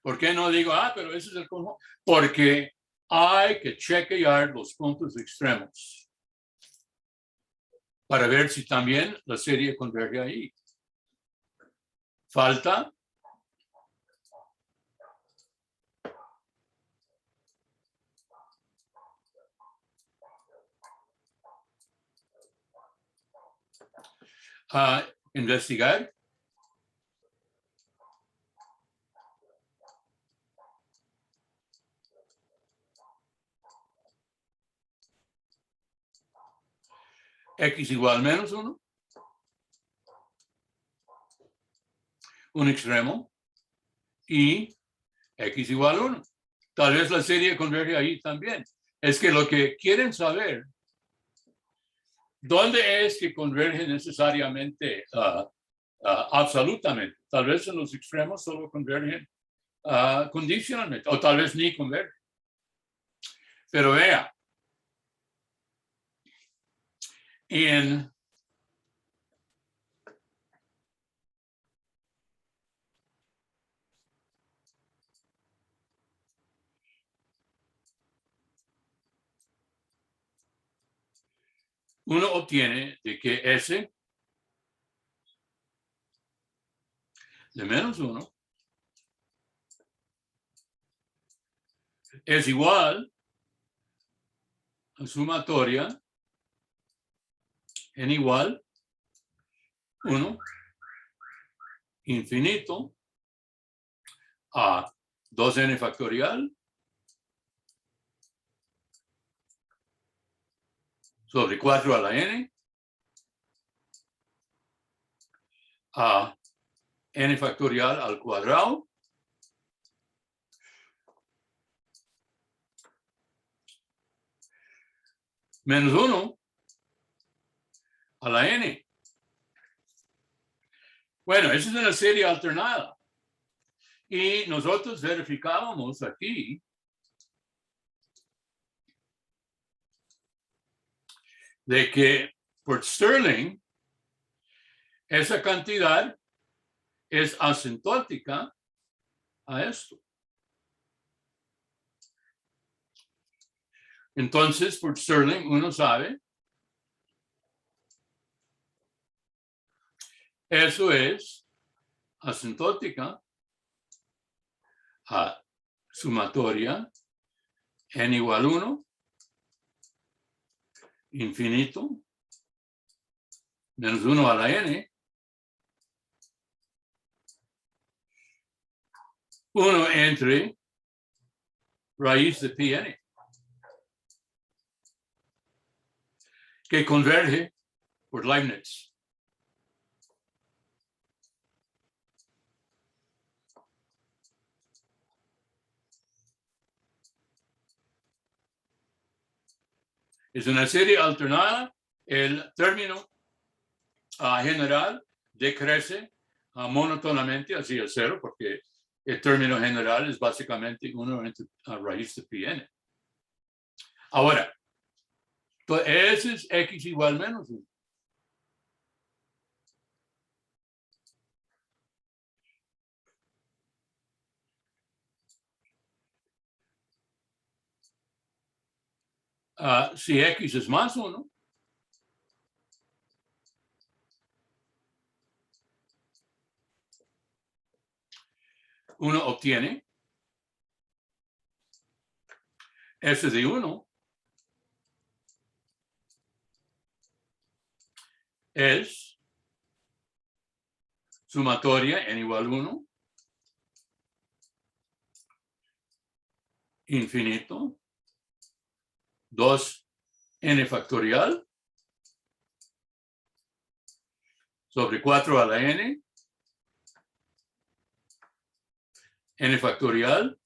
¿Por qué no digo, pero ese es el conjunto? Porque hay que chequear los puntos extremos para ver si también la serie converge ahí. Falta investigar x igual menos 1, un extremo, y x igual 1. Tal vez la serie converge ahí también. Es que lo que quieren saber, ¿dónde es que converge necesariamente absolutamente? Tal vez en los extremos solo convergen condicionalmente, o tal vez ni convergen. Pero vea, uno obtiene de que S de menos 1 es igual a sumatoria en igual 1 infinito a 2n factorial sobre 4 a la n a n factorial al cuadrado menos 1 a la n. Bueno, esa es una serie alternada. Y nosotros verificábamos aquí de que por Stirling esa cantidad es asintótica a esto. Entonces, por Stirling uno sabe eso es asintótica a sumatoria n igual 1 infinito menos 1 a la n 1 entre raíz de Pn que converge por Leibniz. Es una serie alternada. El término general decrece monótonamente hacia cero, porque el término general es básicamente 1 entre raíz de pi n. Ahora, ese es x igual menos 1. Si x es más 1, uno obtiene f de 1 es sumatoria n igual 1, infinito, 2 n factorial sobre 4 a la n factorial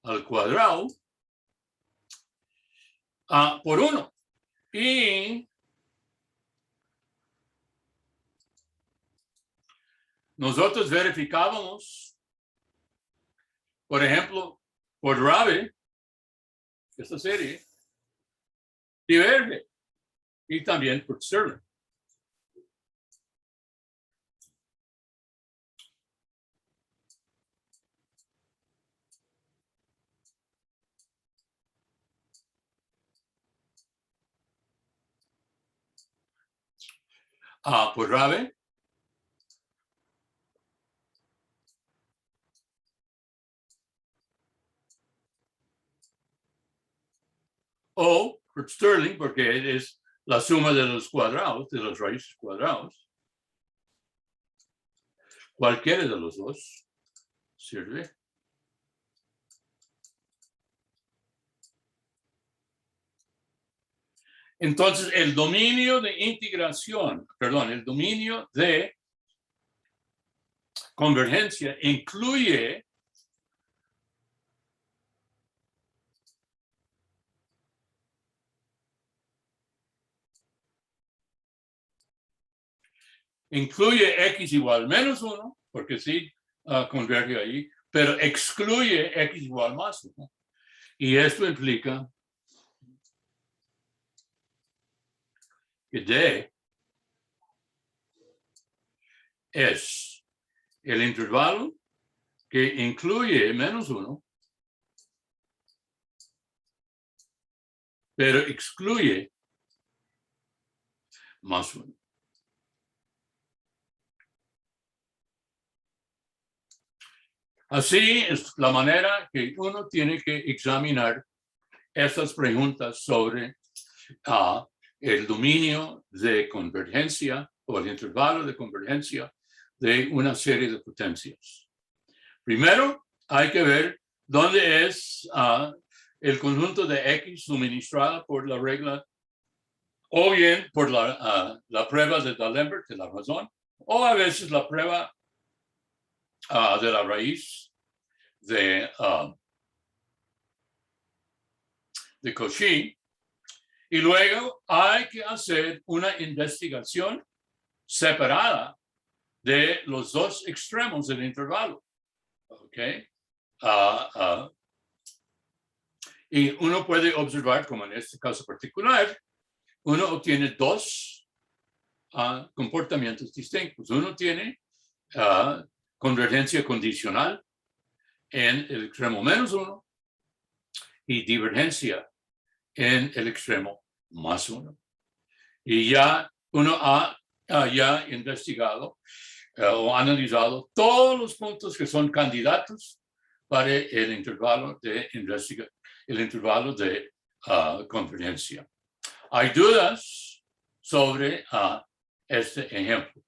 al cuadrado por 1. Y nosotros verificábamos, por ejemplo, por Rabi, esta serie, diverge, y también por Stirling. Por Rabi, o por Stirling, porque es la suma de los cuadrados, de las raíces cuadrados. Cualquiera de los dos sirve. Entonces, el dominio de integración, perdón, el dominio de convergencia incluye x igual menos 1, porque sí converge ahí, pero excluye x igual más 1. Y esto implica que D es el intervalo que incluye menos 1, pero excluye más 1. Así es la manera que uno tiene que examinar estas preguntas sobre el dominio de convergencia o el intervalo de convergencia de una serie de potencias. Primero, hay que ver dónde es el conjunto de X suministrada por la regla, o bien por la prueba de D'Alembert, de la razón, o a veces la prueba de la raíz de Cauchy. Y luego hay que hacer una investigación separada de los dos extremos del intervalo. ¿Ok? Y uno puede observar, como en este caso particular, uno obtiene dos comportamientos distintos. Uno tiene convergencia condicional en el extremo menos 1 y divergencia en el extremo más 1. Y ya uno ha ya investigado o analizado todos los puntos que son candidatos para el intervalo de convergencia. Hay dudas sobre este ejemplo.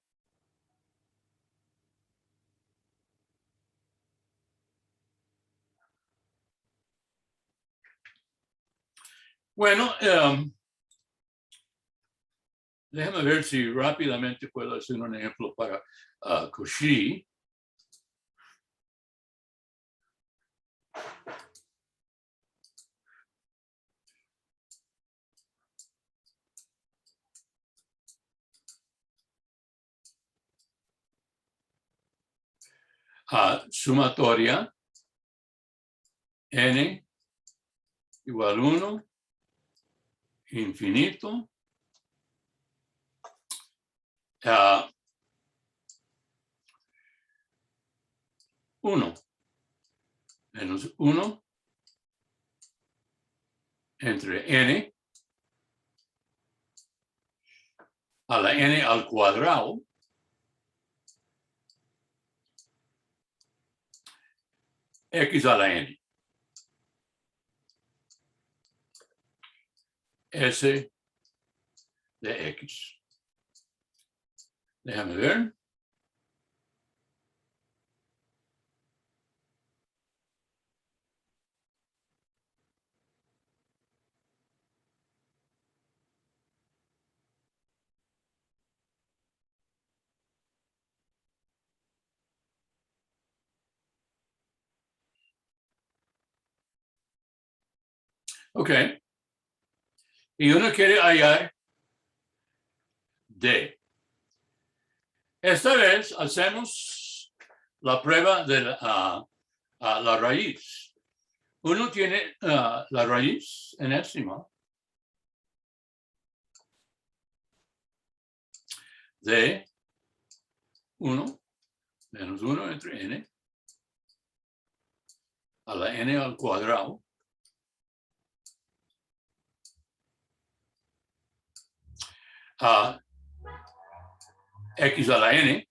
Bueno, Déjame ver si rápidamente puedo hacer un ejemplo para Cauchy. Sumatoria n igual 1, infinito, 1 menos 1 entre n a la n al cuadrado x a la n. S de x. Déjame ver. Ok. Y uno quiere hallar D. Esta vez hacemos la prueba de la raíz. Uno tiene la raíz enésima de 1 menos 1 entre n a la n al cuadrado a x a la n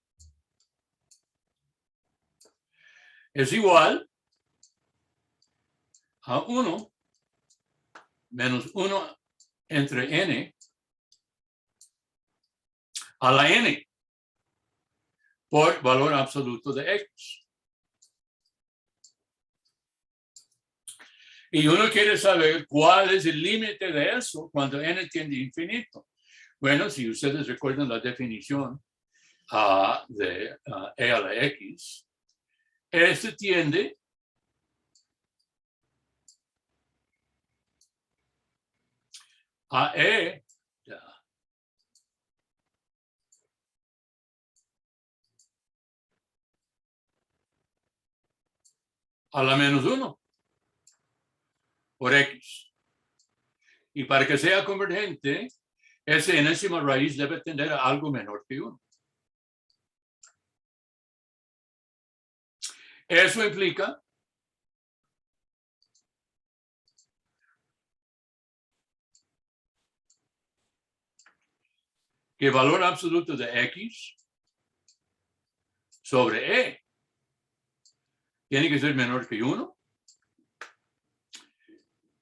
es igual a 1 menos 1 entre n a la n por valor absoluto de x. Y uno quiere saber cuál es el límite de eso cuando n tiende a infinito. Bueno, si ustedes recuerdan la definición de e a la x, este tiende a e a la menos 1 por x. Y para que sea convergente, esa enésima raíz debe tender a algo menor que 1. Eso implica que el valor absoluto de x sobre e tiene que ser menor que 1.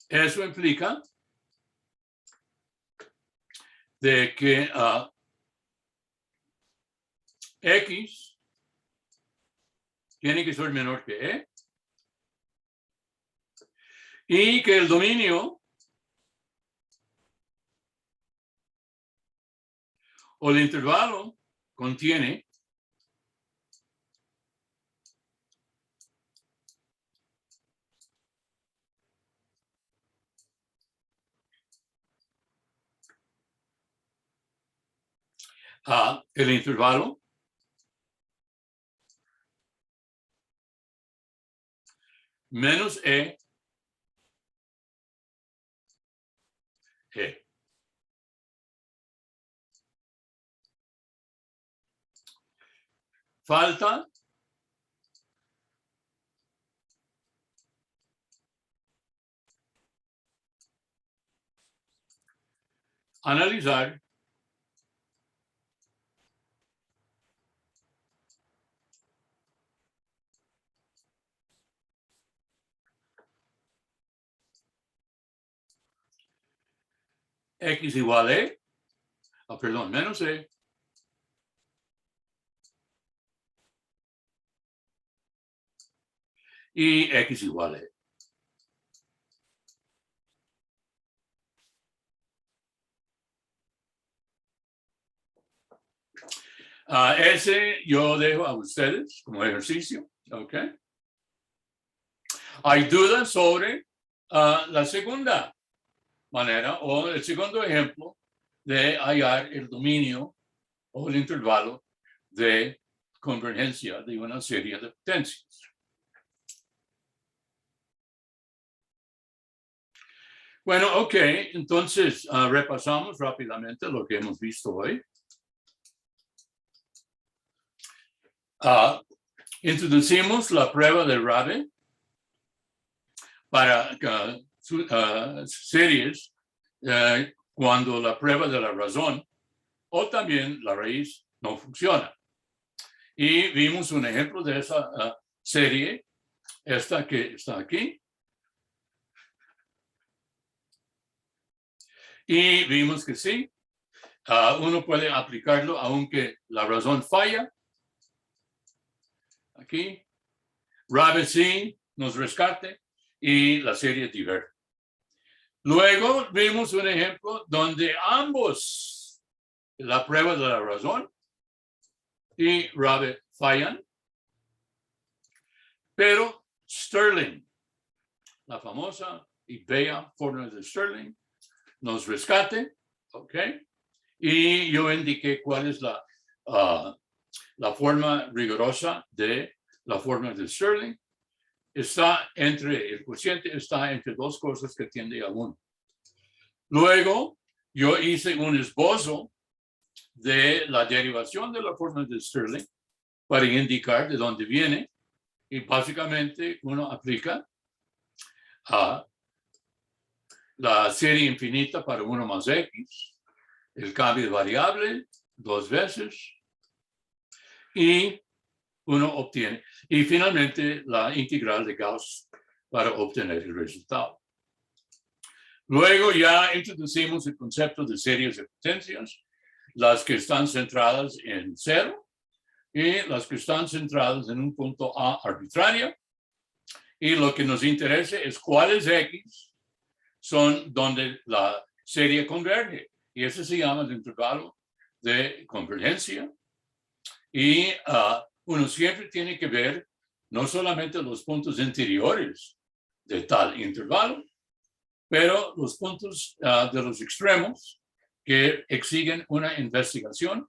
Eso implica de que x tiene que ser menor que e y que el dominio o el intervalo contiene el intervalo menos e. Falta analizar x igual a e, perdón, menos e y x igual a e. Ese yo dejo a ustedes como ejercicio. ¿Ok? Hay dudas sobre la segunda manera o el segundo ejemplo de hallar el dominio o el intervalo de convergencia de una serie de potencias. Bueno, ok, entonces repasamos rápidamente lo que hemos visto hoy. Introducimos la prueba de Rabe para series cuando la prueba de la razón o también la raíz no funciona. Y vimos un ejemplo de esa serie, esta que está aquí. Y vimos que sí, uno puede aplicarlo aunque la razón falla. Aquí, Rabe sí nos rescate y la serie diverge. Luego vimos un ejemplo donde ambos, la prueba de la razón y Rabe fallan, pero Stirling, la famosa y bella fórmula de Stirling, nos rescate, ¿ok? Y yo indiqué cuál es la forma rigurosa de la fórmula de Stirling. El cociente está entre dos cosas que tiende a 1. Luego, yo hice un esbozo de la derivación de la fórmula de Stirling para indicar de dónde viene y básicamente uno aplica la serie infinita para 1 más x, el cambio de variable 2 veces y uno obtiene, y finalmente la integral de Gauss para obtener el resultado. Luego ya introducimos el concepto de series de potencias, las que están centradas en 0 y las que están centradas en un punto A arbitrario. Y lo que nos interesa es cuáles X son donde la serie converge. Y ese se llama el intervalo de convergencia. Y uno siempre tiene que ver no solamente los puntos interiores de tal intervalo, pero los puntos de los extremos que exigen una investigación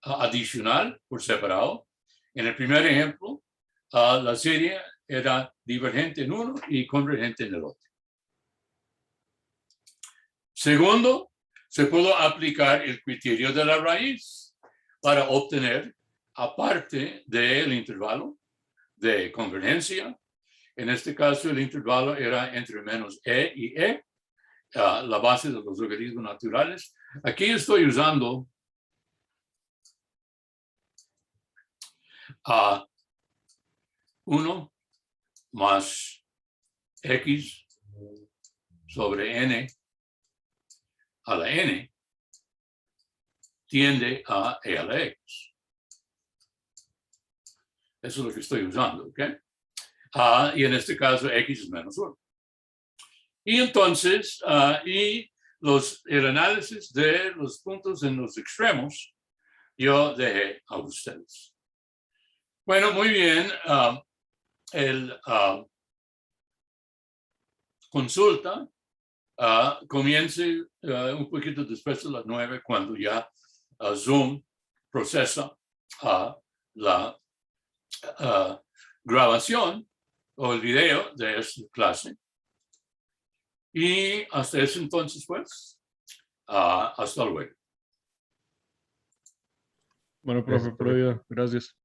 adicional por separado. En el primer ejemplo, la serie era divergente en uno y convergente en el otro. Segundo, se pudo aplicar el criterio de la raíz para obtener, aparte del intervalo de convergencia, en este caso el intervalo era entre menos e y e, la base de los logaritmos naturales. Aquí estoy usando 1 más x sobre n a la n tiende a e a la x. Eso es lo que estoy usando, ¿ok? Y en este caso x es menos 1. Y entonces, el análisis de los puntos en los extremos, yo dejé a ustedes. Bueno, muy bien. Consulta comience un poquito después de las 9, cuando ya Zoom procesa la grabación o el video de esta clase. Y hasta ese entonces, pues, hasta luego. Bueno, profe, gracias.